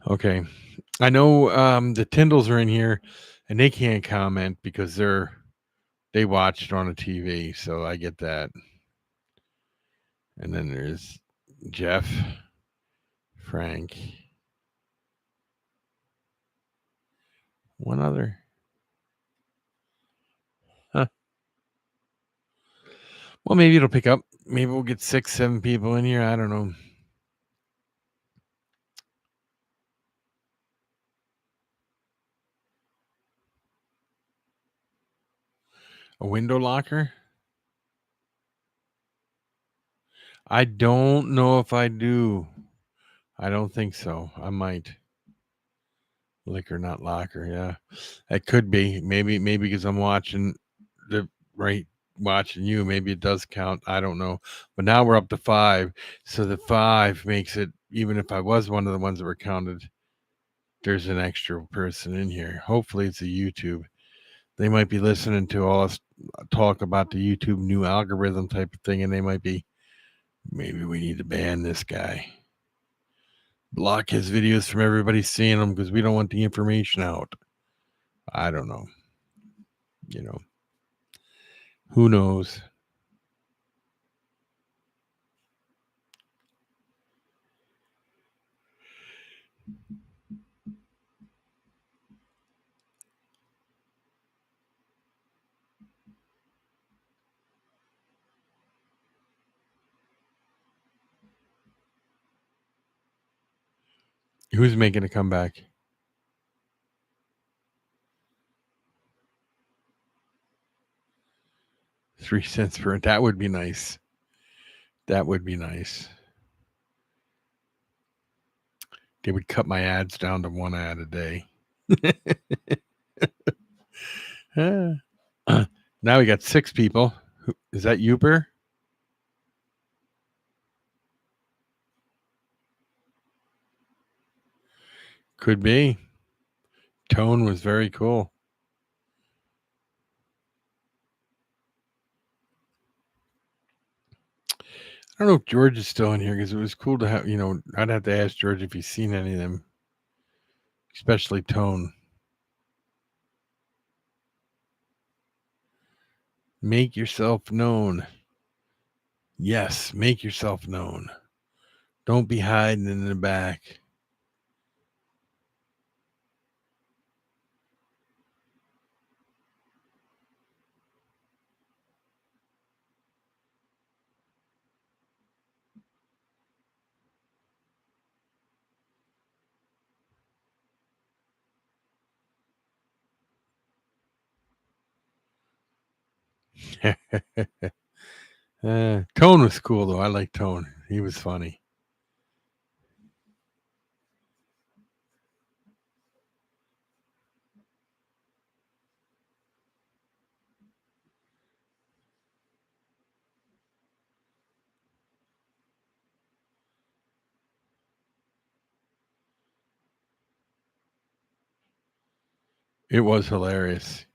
Okay. I know the Tyndalls are in here and they can't comment because they watched it on a TV, so I get that. And then there's Jeff, Frank, one other. Huh. Well, maybe it'll pick up. Maybe we'll get 6, 7 people in here. I don't know. A window locker? I don't know if I do. I don't think so. I might. Liquor, not locker. Yeah, it could be. Maybe because I'm watching the right watching you. Maybe it does count. I don't know. But now we're up to 5. So the 5 makes it. Even if I was one of the ones that were counted, there's an extra person in here. Hopefully, it's a YouTube. They might be listening to all us talk about the YouTube new algorithm type of thing, and they might be. Maybe we need to ban this guy. Block his videos from everybody seeing them because we don't want the information out. I don't know. You know, who knows? Who's making a comeback? 3 cents per. That would be nice. That would be nice. They would cut my ads down to 1 ad a day. Now we got 6 people. Is that Uber? Could be. Tone was very cool. don't know if George is still in here because it was cool to have. I'd have to ask George if he's seen any of them, especially Tone. Make yourself known. Yes, make yourself known. Don't be hiding in the back. Tone was cool though. I like Tone. He was funny. It was hilarious.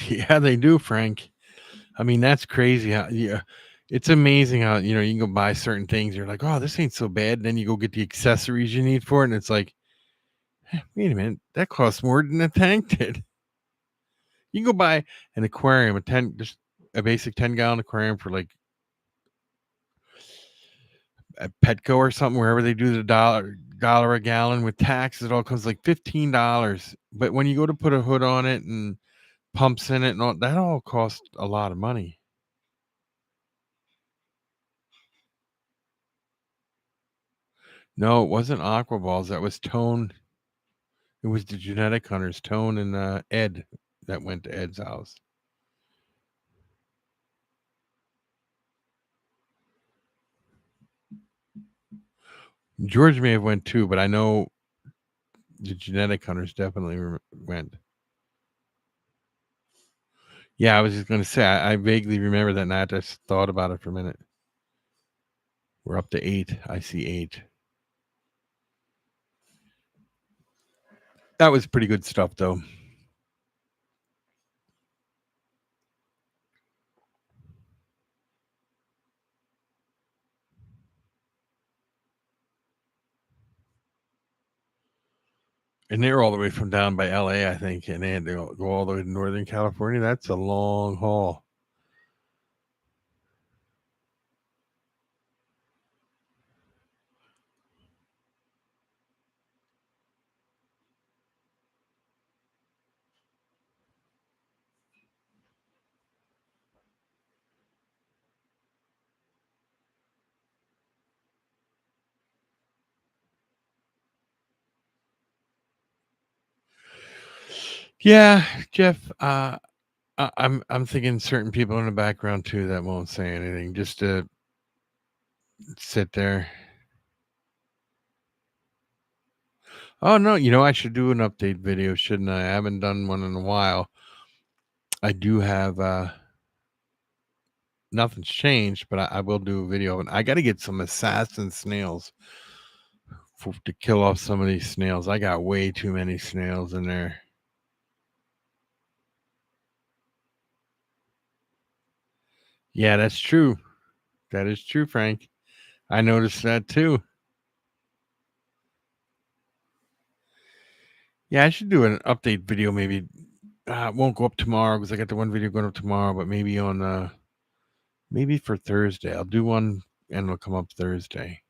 Yeah, they do, Frank. I mean, that's crazy. How yeah, it's amazing how you can go buy certain things. You're like, oh, this ain't so bad. And then you go get the accessories you need for it, and it's like, wait a minute, that costs more than the tank did. You can go buy an aquarium, just a basic 10-gallon aquarium for like at Petco or something, wherever they do the dollar a gallon with tax. It all comes like $15. But when you go to put a hood on it and pumps in it and all that, all costs a lot of money. No, it wasn't Aqua Balls. That was Tone. It was the genetic hunters, Tone and Ed, that went to Ed's house. George may have went too, but I know the genetic hunters definitely went. Yeah, I was just going to say, I vaguely remember that night. I just thought about it for a minute. We're up to 8. I see 8. That was pretty good stuff, though. And they're all the way from down by LA, I think, and they had to go all the way to Northern California. That's a long haul. Yeah, Jeff. I'm thinking certain people in the background too that won't say anything, just to sit there. Oh no, I should do an update video, shouldn't I? I haven't done one in a while. I do have nothing's changed, but I will do a video, and I got to get some assassin snails to kill off some of these snails. I got way too many snails in there. Yeah, that's true. That is true, Frank. I noticed that too. Yeah, I should do an update video. Maybe it won't go up tomorrow because I got the one video going up tomorrow, but maybe on maybe for Thursday. I'll do one and it'll come up Thursday.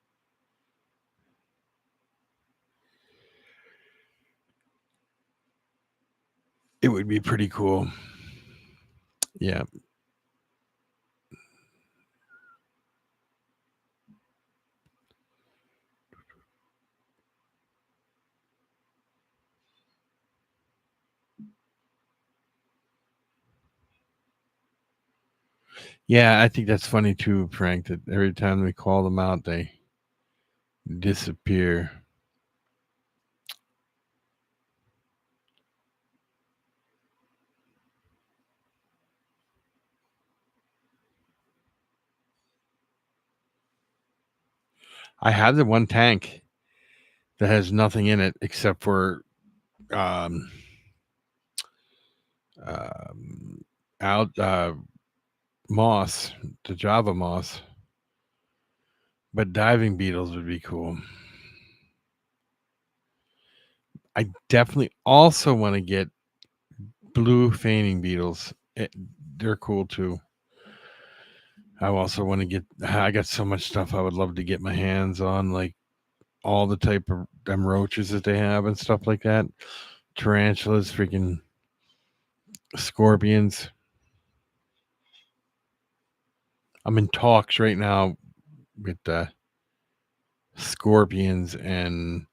It would be pretty cool. Yeah. Yeah, I think that's funny too, Frank, that every time we call them out, they disappear. I have the one tank that has nothing in it except for um, out moss, the Java moss, but diving beetles would be cool. I definitely also want to get blue fanning beetles. They're cool too. I also want to get. I got so much stuff I would love to get my hands on, like all the type of them roaches that they have and stuff like that. Tarantulas, freaking scorpions. I'm in talks right now with scorpions and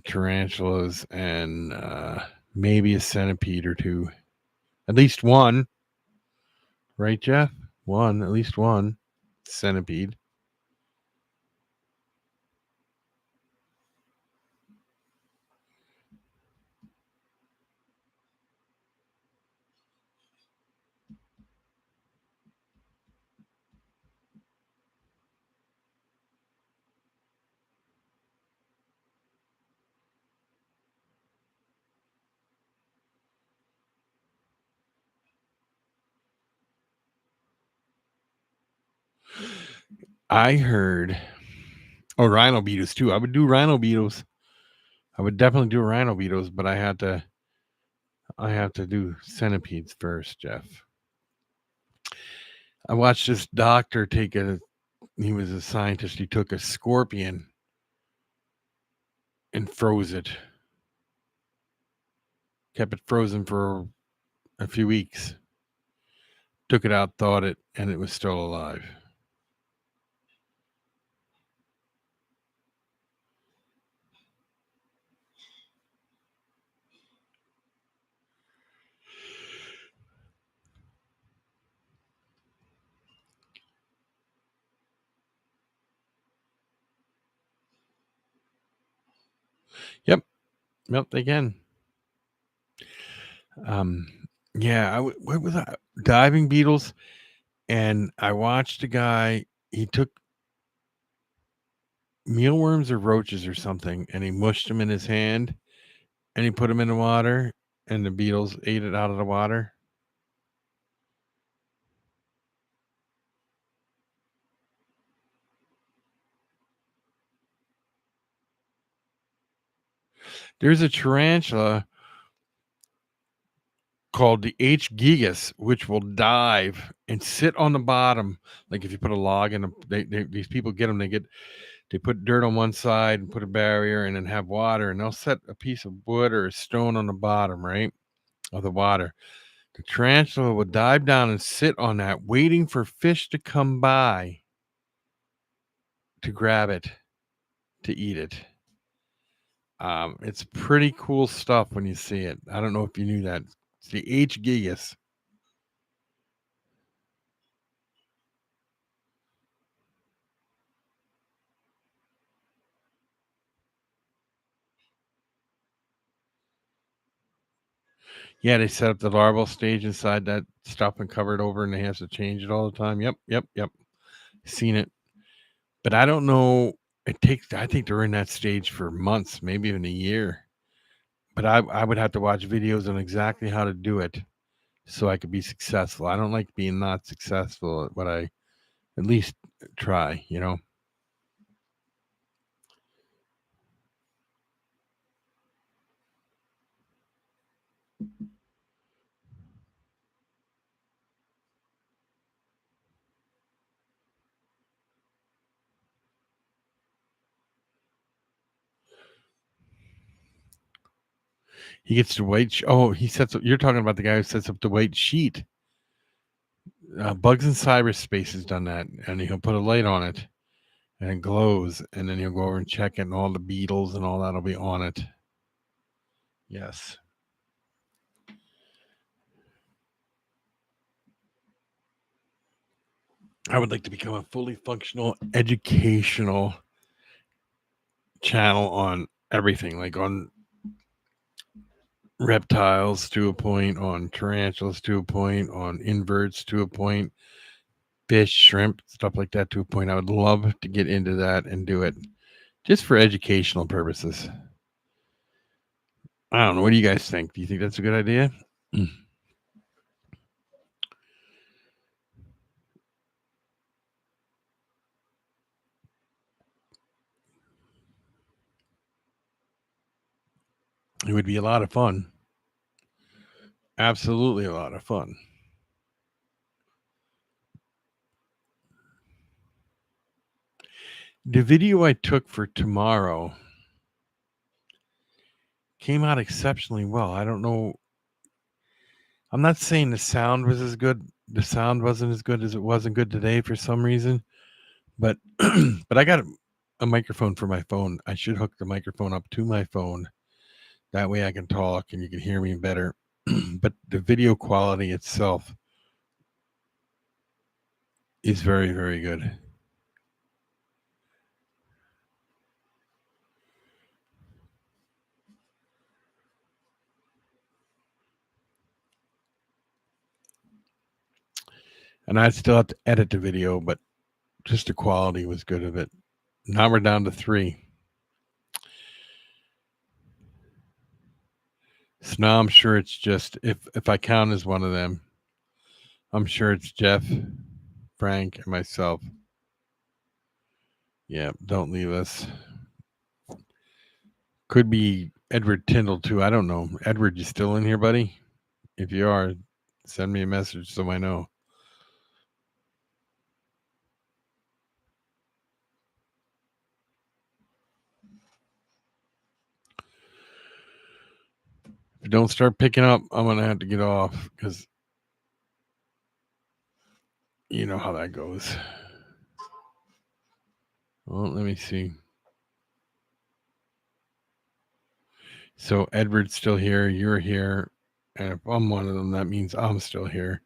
tarantulas and maybe a centipede or two. At least one, right, Jeff? One, at least one centipede. I heard. Oh, rhino beetles too. I would do rhino beetles. I would definitely do rhino beetles, but I have to do centipedes first, Jeff. I watched this doctor take he was a scientist. He took a scorpion and froze it. Kept it frozen for a few weeks. Took it out, thawed it, and it was still alive. Yep. Yep, they can. Um, yeah, what was that? Diving beetles. And I watched a guy, he took mealworms or roaches or something, and he mushed them in his hand and he put them in the water, and the beetles ate it out of the water. There's a tarantula called the H. gigas, which will dive and sit on the bottom. Like if you put a log in, these people get them. They put dirt on one side and put a barrier, and then have water, and they'll set a piece of wood or a stone on the bottom, right, of the water. The tarantula will dive down and sit on that, waiting for fish to come by to grab it, to eat it. It's pretty cool stuff when you see it. I don't know if you knew that. It's the H. gigas. Yeah, they set up the larval stage inside that stuff and cover it over, and they have to change it all the time. Yep. Seen it, but I don't know. It takes. I think they're in that stage for months, maybe even a year. But I would have to watch videos on exactly how to do it so I could be successful. I don't like being not successful, but I at least try. He gets the white. He sets up. You're talking about the guy who sets up the white sheet. Bugs in cyberspace has done that, and he'll put a light on it, and it glows, and then he'll go over and check it, and all the beetles and all that'll be on it. Yes. I would like to become a fully functional educational channel on everything, like on reptiles to a point, on tarantulas to a point, on inverts to a point, fish, shrimp, stuff like that to a point. I would love to get into that and do it just for educational purposes. I don't know. What do you guys think? Do you think that's a good idea? It would be a lot of fun. Absolutely a lot of fun. The video I took for tomorrow came out exceptionally well. I don't know. I'm not saying the sound was as good. The sound wasn't as good as it wasn't good today for some reason. But but I got a microphone for my phone. I should hook the microphone up to my phone. That way I can talk and you can hear me better. But the video quality itself is very, very good. And I'd still have to edit the video, but just the quality was good of it. Now we're down to 3. So now I'm sure it's just if I count as one of them, I'm sure it's Jeff, Frank, and myself. Yeah, don't leave us. Could be Edward Tyndall too. I don't know. Edward, you still in here, buddy? If you are, send me a message so I know. If you don't start picking up, I'm gonna have to get off because you know how that goes. Well, let me see. So Edward's still here, you're here, and if I'm one of them, that means I'm still here.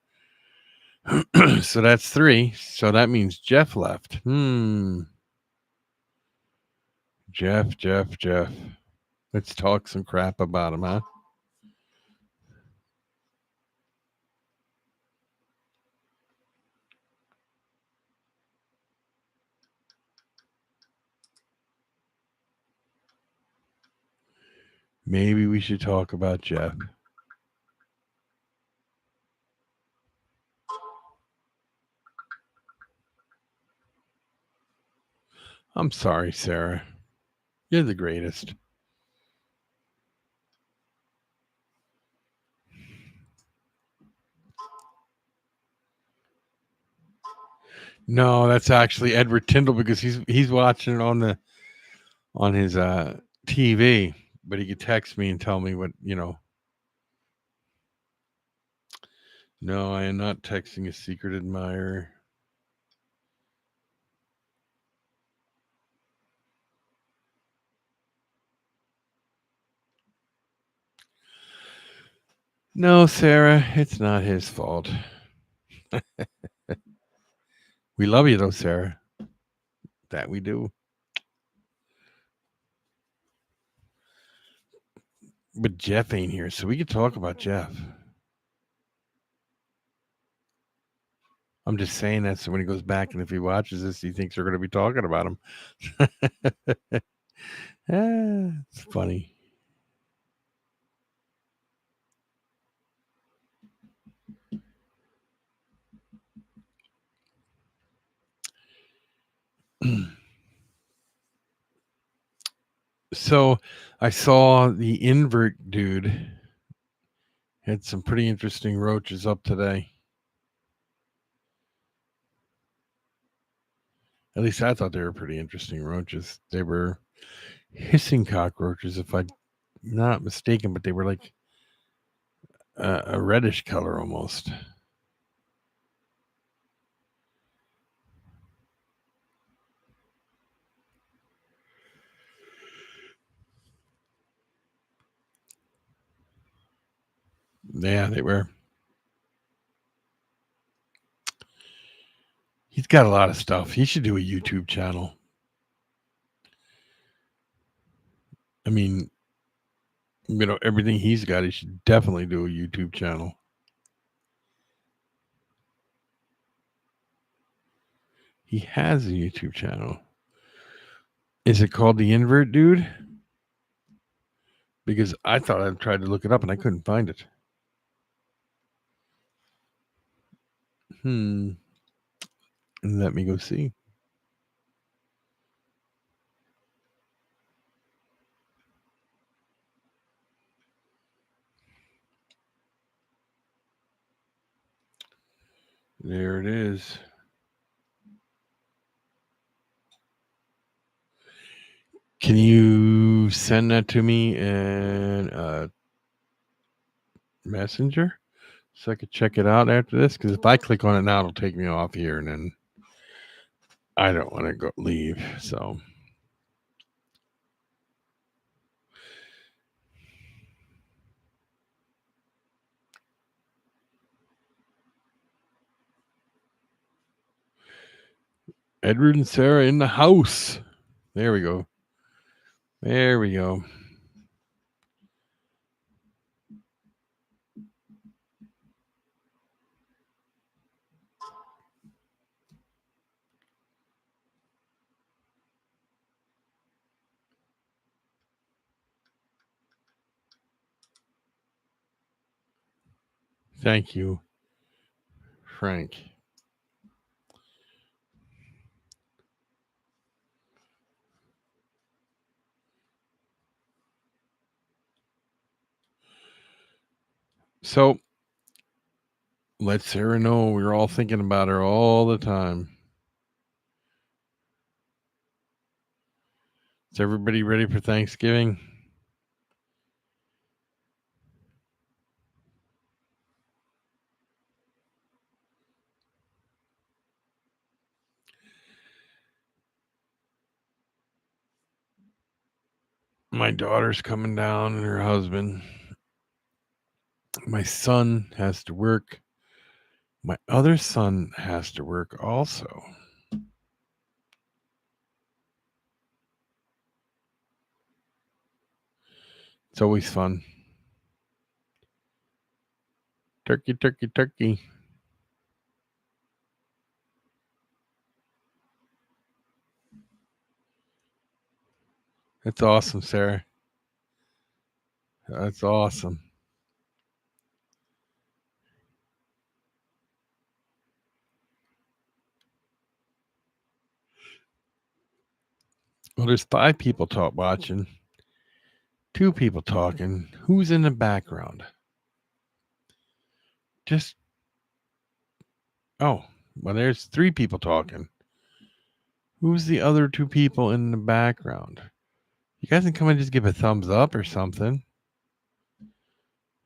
So that's 3. So that means Jeff left. Jeff. Let's talk some crap about him, huh? Maybe we should talk about Jeff. I'm sorry, Sarah. You're the greatest. No, that's actually Edward Tyndall because he's watching it on his TV, but he could text me and tell me what, you know. No, I am not texting a secret admirer. No, Sarah, it's not his fault. We love you though, Sarah. That we do. But Jeff ain't here, so we could talk about Jeff. I'm just saying that so when he goes back and if he watches this, he thinks we're going to be talking about him. It's funny. So I saw the invert dude had some pretty interesting roaches up today. At least I thought they were pretty interesting roaches. They were hissing cockroaches, if I'm not mistaken, but they were like a reddish color almost. Yeah, they were. He's got a lot of stuff. He should do a YouTube channel. I mean, you know, everything he's got, he should definitely do a YouTube channel. He has a YouTube channel. Is it called The Invert Dude? because I thought I tried to look it up and I couldn't find it. Let me go see. There it is. Can you send that to me in Messenger so I could check it out after this? Because if I click on it now, it'll take me off here, and then I don't want to go leave. So Edward and Sarah in the house. There we go. There we go. Thank you, Frank. So let Sarah know we're all thinking about her all the time. Is everybody ready for Thanksgiving? My daughter's coming down and her husband. My son has to work. My other son has to work also. It's always fun. Turkey, turkey, turkey. That's awesome, Sarah. That's awesome. Well, there's 5 people watching, 2 people talking. Who's in the background? Just well, there's 3 people talking. Who's the other 2 people in the background? You guys can come and just give a thumbs up or something.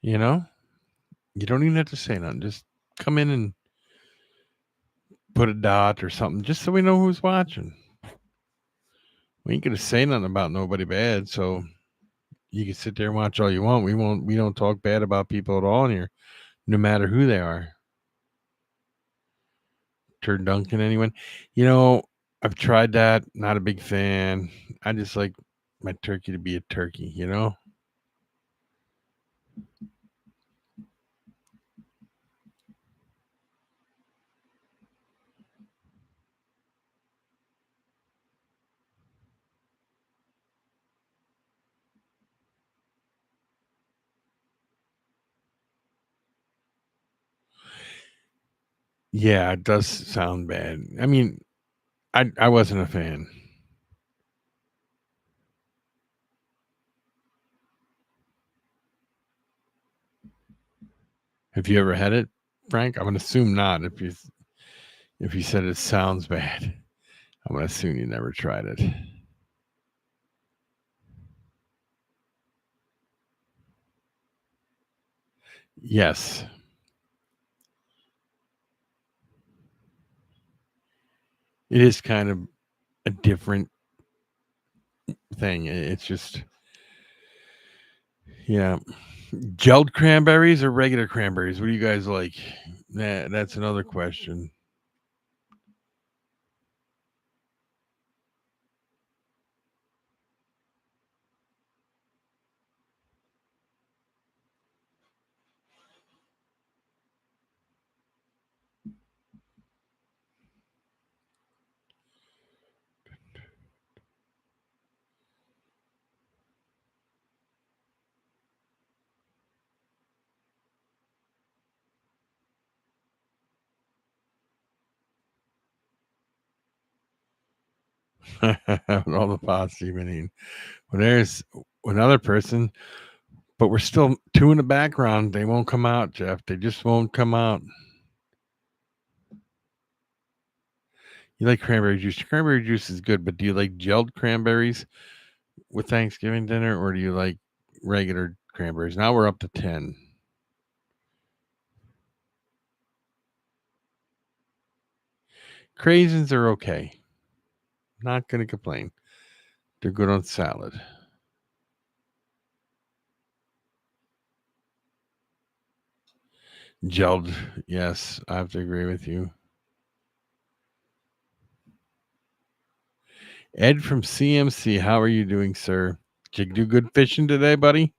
You know, you don't even have to say nothing. Just come in and put a dot or something, just so we know who's watching. We ain't gonna say nothing about nobody bad, so you can sit there and watch all you want. We don't talk bad about people at all in here, no matter who they are. Turd Duncan, anyone? You know, I've tried that. Not a big fan. I just like my turkey to be a turkey. You know. Yeah, it does sound bad. I mean, I wasn't a fan. Have you ever had it, Frank? I'm gonna assume not. If you said it sounds bad, I'm gonna assume you never tried it. Yes, it is kind of a different thing. It's just, yeah, gelled cranberries or regular cranberries. What do you guys like? That's another question. With all the pasta you've been eating. Well, there's another person, but we're still two in the background. They won't come out, Jeff. They just won't come out. You like cranberry juice. Cranberry juice is good, but do you like gelled cranberries with Thanksgiving dinner, or do you like regular cranberries? Now we're up to 10. Craisins are okay. Not going to complain. They're good on salad. Gelled, yes, I have to agree with you. Ed from CMC, how are you doing, sir? Did you do good fishing today, buddy?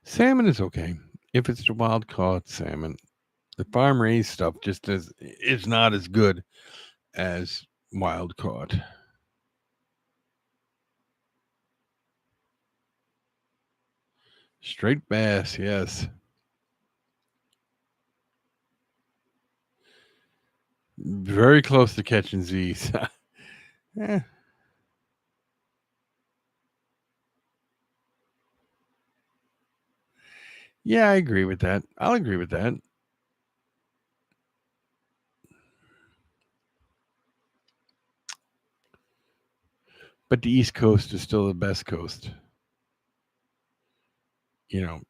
Salmon is okay. If it's the wild caught salmon, the farm raised stuff just is not as good as wild caught. Straight bass, yes. Very close to catching Z's. Eh, yeah, I agree with that. I'll agree with that. But the East Coast is still the best coast. You know,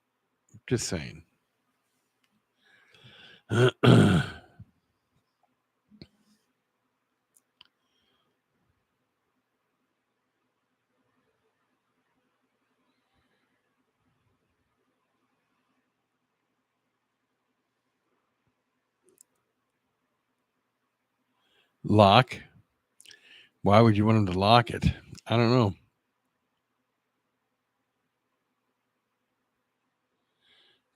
just saying. Lock. Why would you want him to lock it? I don't know.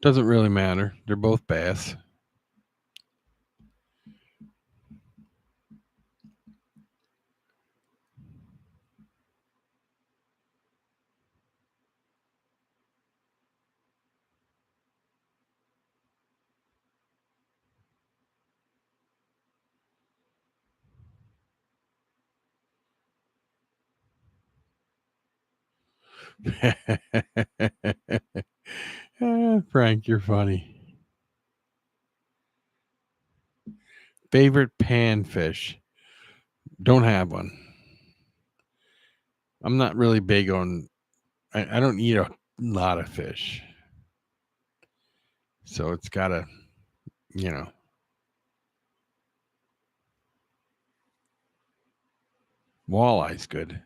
Doesn't really matter. They're both bass. Frank, you're funny. Favorite panfish? Don't have one. I'm not really big on. I don't eat a lot of fish, so it's gotta, you know. Walleye's good.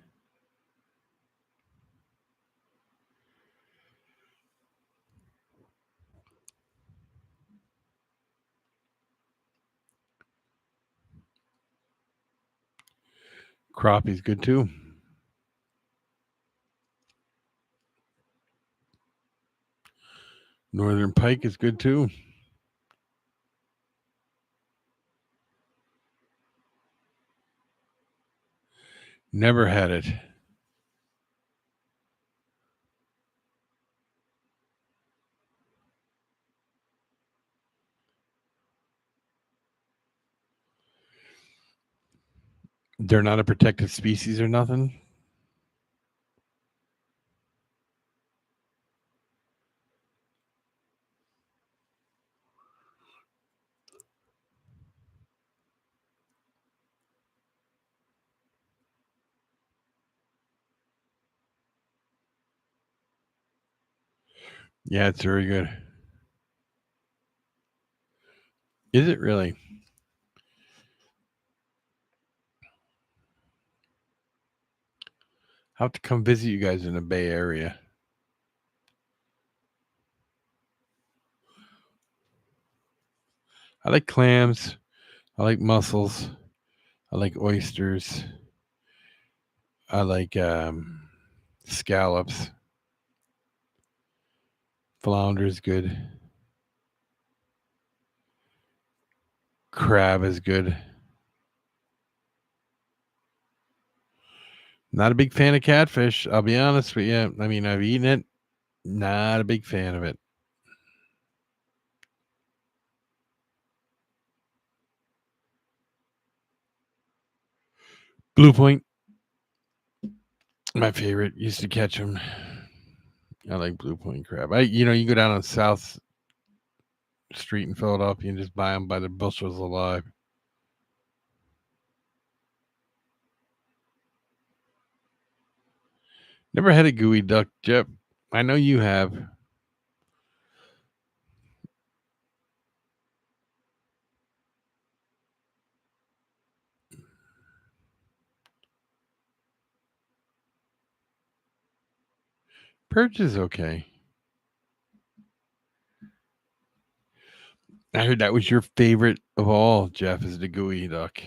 Crappie's good too. Northern pike is good too. Never had it. They're not a protected species or nothing. Yeah, it's very good. Is it really? I'll have to come visit you guys in the Bay Area. I like clams. I like mussels. I like oysters. I like scallops. Flounder is good. Crab is good. Not a big fan of catfish. I'll be honest with you. I mean, I've eaten it. Not a big fan of it. Blue Point, my favorite. Used to catch them. I like Blue Point crab. You go down on South Street in Philadelphia and just buy them by the bushels alive. Never had a gooey duck, Jeff. I know you have. Perch is okay. I heard that was your favorite of all, Jeff, is the gooey duck.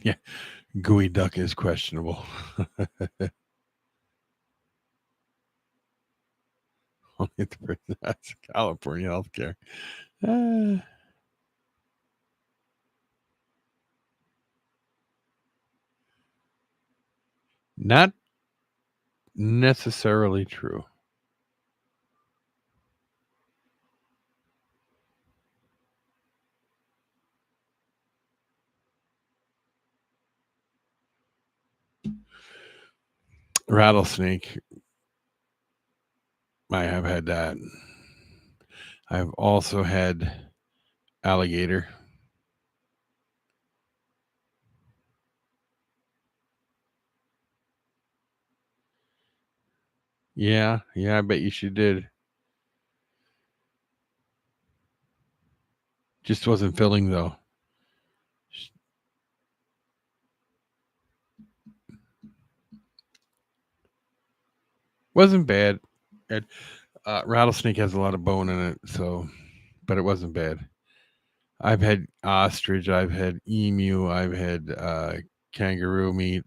Yeah, gooey duck is questionable. That's California healthcare. Not necessarily true. Rattlesnake. I have had that. I've also had alligator. Yeah, I bet you she did. Just wasn't filling though. Wasn't bad. Rattlesnake has a lot of bone in it, but it wasn't bad. I've had ostrich, I've had emu, I've had kangaroo meat,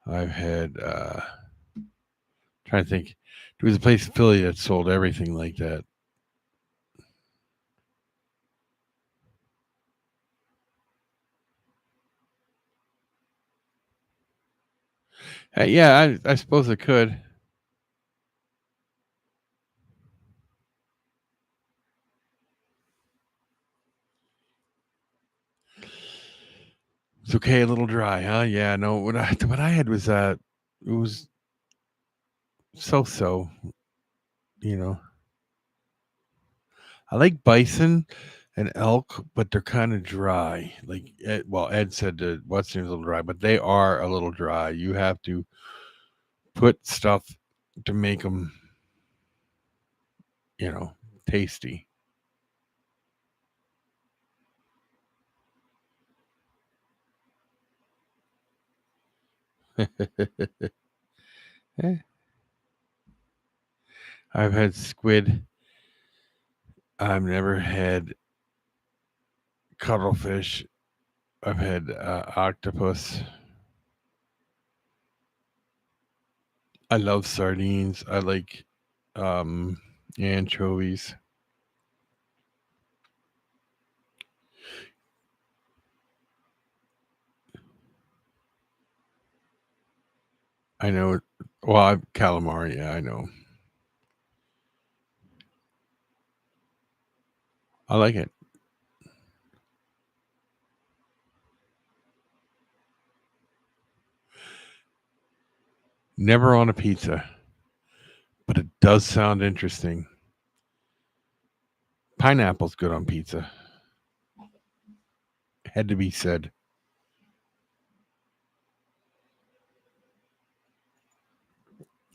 I've had trying to think. There was a place in Philly that sold everything like that. Yeah, I suppose it could. It's okay, a little dry, huh? Yeah, no. What I had was it was so. You know, I like bison and elk, but they're kind of dry. Like Ed said, what's a little dry, but they are a little dry. You have to put stuff to make them, you know, tasty. Eh, I've had squid. I've never had cuttlefish. I've had octopus. I love sardines. I like um, anchovies. I know. Well, calamari. Yeah, I know. I like it. Never on a pizza, but it does sound interesting. Pineapple's good on pizza. Had to be said.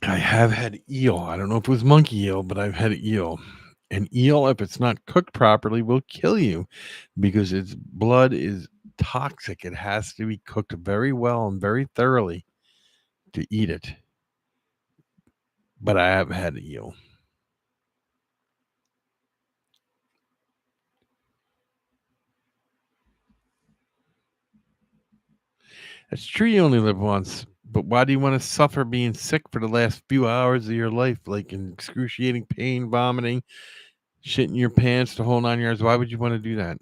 I have had eel. I don't know if it was monkey eel, but I've had eel. An eel, if it's not cooked properly, will kill you because its blood is toxic. It has to be cooked very well and very thoroughly to eat it. But I have had eel. It's true you only live once, but why do you want to suffer being sick for the last few hours of your life, like in excruciating pain, vomiting, shitting your pants, the whole 9 yards? Why would you want to do that?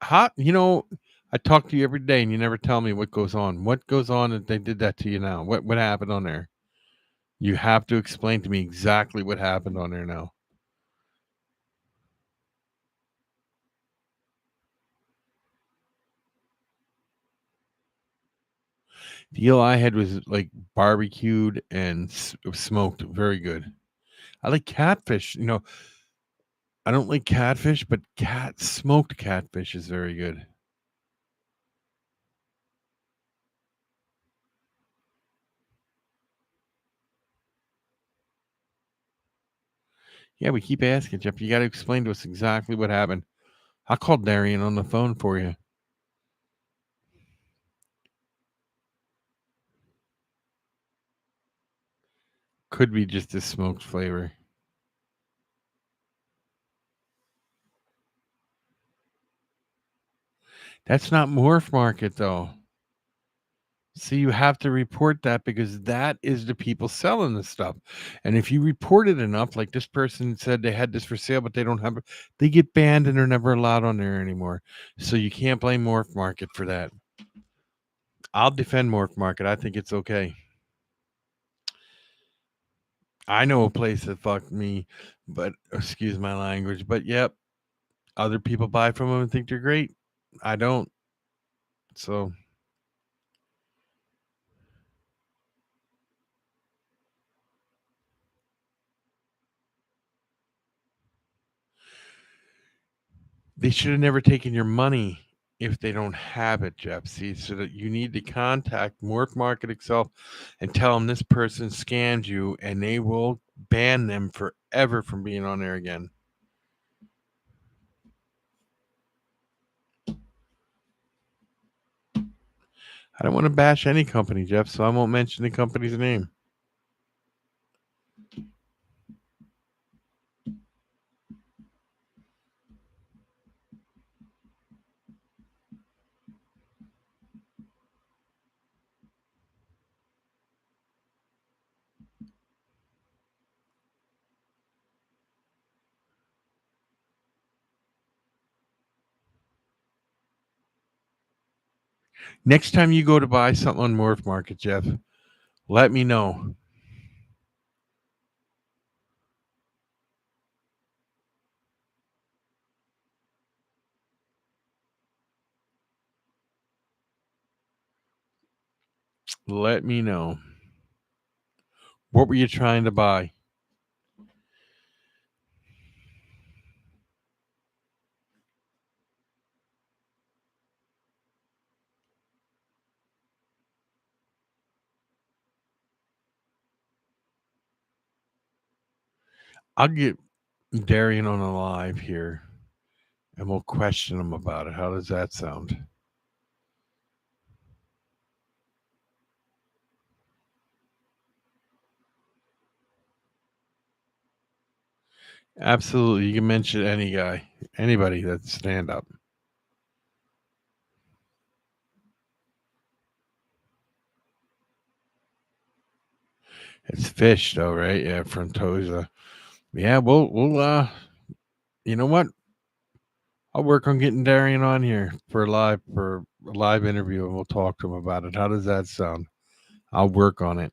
How, I talk to you every day and you never tell me what goes on. What goes on that they did that to you now? What happened on there? You have to explain to me exactly what happened on there now. The eel I had was like barbecued and smoked, very good. I like catfish. I don't like catfish, but smoked catfish is very good. Yeah, we keep asking, Jeff. You got to explain to us exactly what happened. I'll call Darian on the phone for you. Could be just the smoked flavor. That's not Morph Market, though. So you have to report that because that is the people selling the stuff. And if you report it enough, like this person said they had this for sale, but they don't have it, they get banned and they're never allowed on there anymore. So you can't blame Morph Market for that. I'll defend Morph Market. I think it's okay. I know a place that fucked me, but excuse my language. But yep, other people buy from them and think they're great. I don't. So they should have never taken your money if they don't have it, Jeff. See, so that you need to contact Morph Market itself and tell them this person scammed you, and they will ban them forever from being on there again. I don't want to bash any company, Jeff, so I won't mention the company's name. Next time you go to buy something on Morph Market, Jeff, let me know. Let me know. What were you trying to buy? I'll get Darian on a live here and we'll question him about it. How does that sound? Absolutely. You can mention any guy, anybody that's stand up. It's fish though, right? Yeah, Frontosa. Yeah, we'll you know what? I'll work on getting Darian on here for a live interview and we'll talk to him about it. How does that sound? I'll work on it.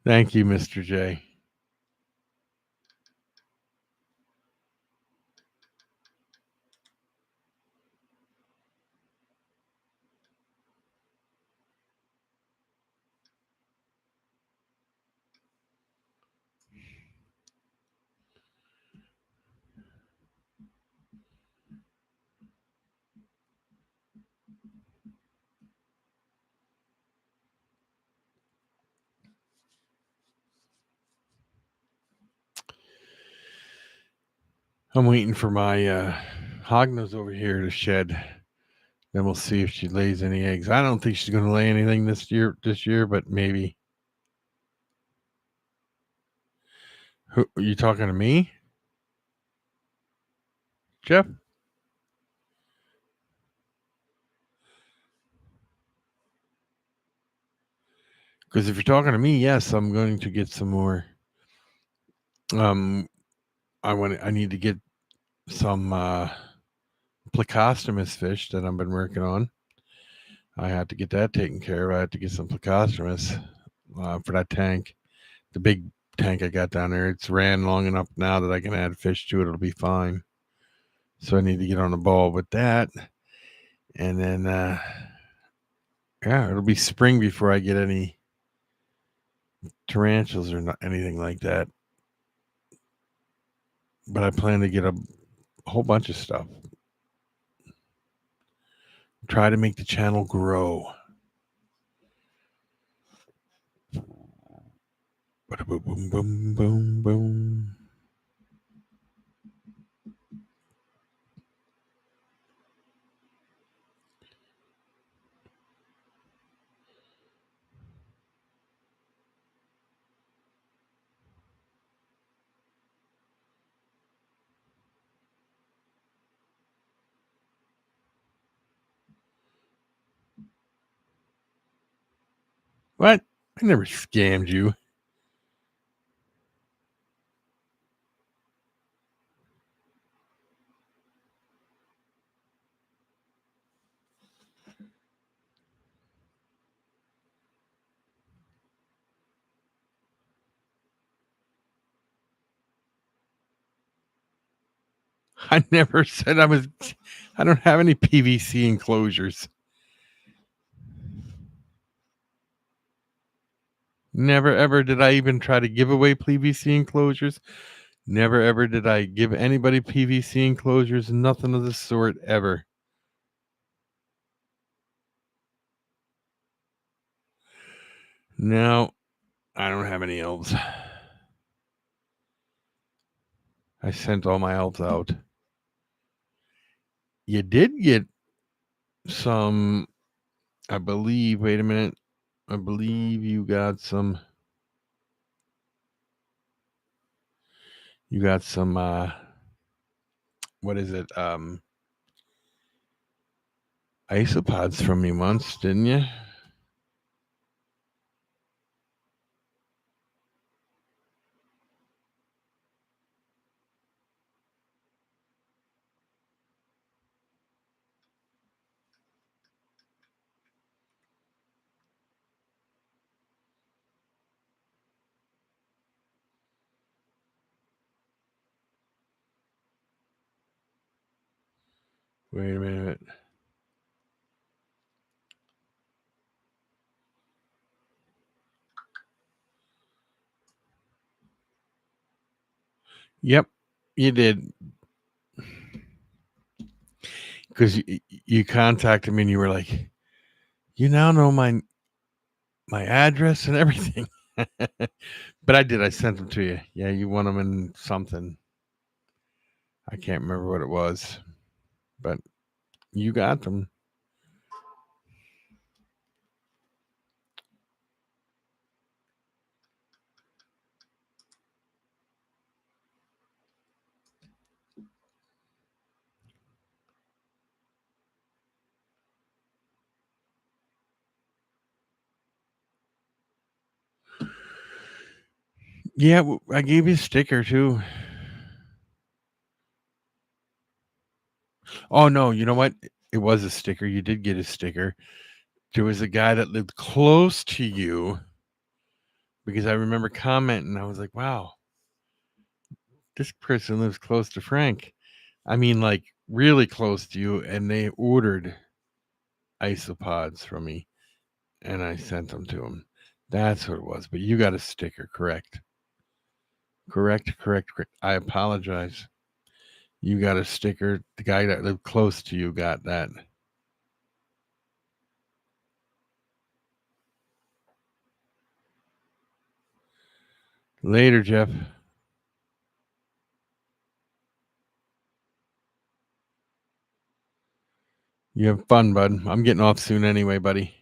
Thank you, Mr. J. I'm waiting for my hognose over here to shed. Then we'll see if she lays any eggs. I don't think she's going to lay anything this year, but maybe. Who are you talking to me, Jeff? Because if you're talking to me, yes, I'm going to get some more. I need to get some plecostomus fish that I've been working on. I have to get that taken care of. I have to get some plecostomus for that tank. The big tank I got down there, it's ran long enough now that I can add fish to it. It'll be fine. So I need to get on the ball with that. And then, yeah, it'll be spring before I get any tarantulas or anything like that. But I plan to get a whole bunch of stuff. Try to make the channel grow. Boom, boom, boom, boom, boom. What? I never scammed you. I never said I was. I don't have any PVC enclosures. Never ever did I even try to give away PVC enclosures. Never ever did I give anybody PVC enclosures. Nothing of the sort ever. No, I don't have any elves. I sent all my elves out. You did get some, I believe. Wait a minute. I believe you got some. You got some. What is it? Isopods from me once, didn't you? Wait a minute. Yep, you did. Because you contacted me and you were like, you now know my address and everything. But I did. I sent them to you. Yeah, you want them in something. I can't remember what it was, but you got them. Yeah, I gave you a sticker too. Oh no, you know what? It was a sticker. You did get a sticker. There was a guy that lived close to you because I remember commenting. I was like, wow, this person lives close to Frank. I mean, like really close to you, and they ordered isopods from me, and I sent them to him. That's what it was. But you got a sticker, correct? Correct. I apologize. You got a sticker. The guy that lived close to you got that. Later, Jeff. You have fun, bud. I'm getting off soon anyway, buddy.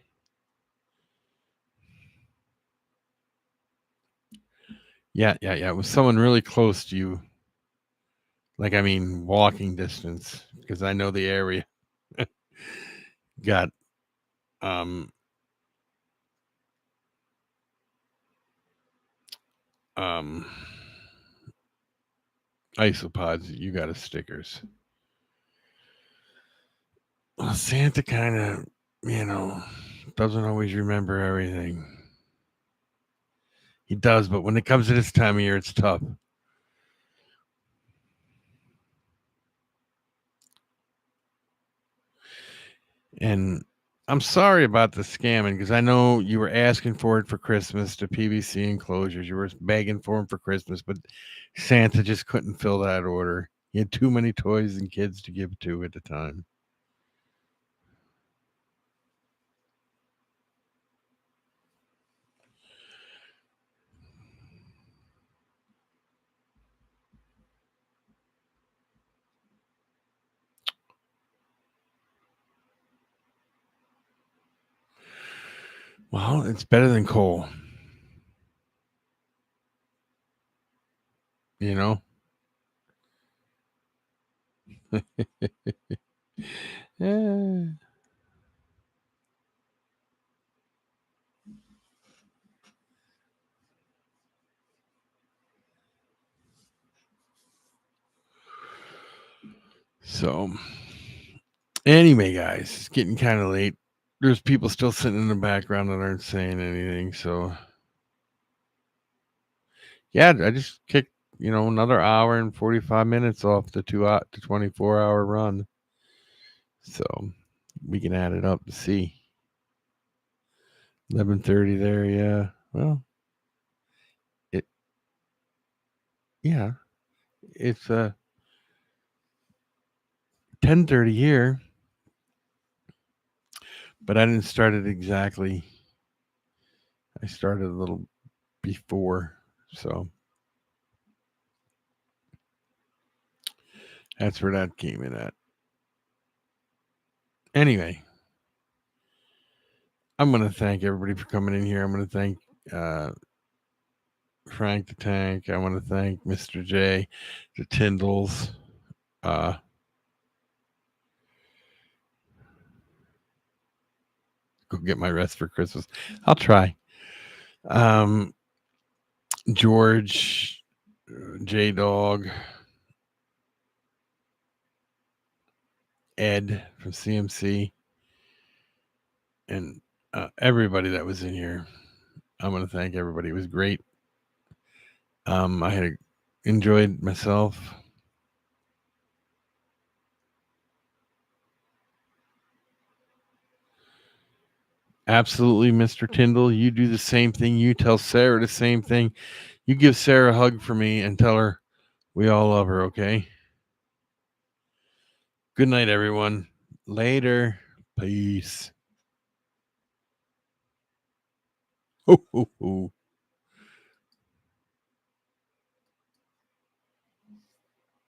Yeah. It was someone really close to you. Like, I mean, walking distance, because I know the area. Got um um isopods. You got a stickers. Well, Santa kind of, doesn't always remember everything. He does, but when it comes to this time of year, it's tough. And I'm sorry about the scamming, because I know you were asking for it for Christmas, the PVC enclosures. You were begging for them for Christmas, but Santa just couldn't fill that order. He had too many toys and kids to give to at the time. Well, it's better than coal. You know? Yeah. So, anyway, guys, it's getting kind of late. There's people still sitting in the background that aren't saying anything. So, yeah, I just kicked, another hour and 45 minutes off the 24-hour run. So, we can add it up to see. 11:30 there, yeah. Well, yeah, it's 10:30 here, but I didn't start it exactly. I started a little before, so that's where that came in at. Anyway, I'm going to thank everybody for coming in here. I'm going to thank Frank the Tank. I want to thank Mr. J, the Tyndalls. Go get my rest for Christmas. I'll try. George, J Dog, Ed from CMC, and everybody that was in here. I'm going to thank everybody. It was great. I had enjoyed myself. Absolutely, Mr. Tyndall. You do the same thing. You tell Sarah the same thing. You give Sarah a hug for me and tell her we all love her, okay? Good night, everyone. Later. Peace. Ho, ho, ho.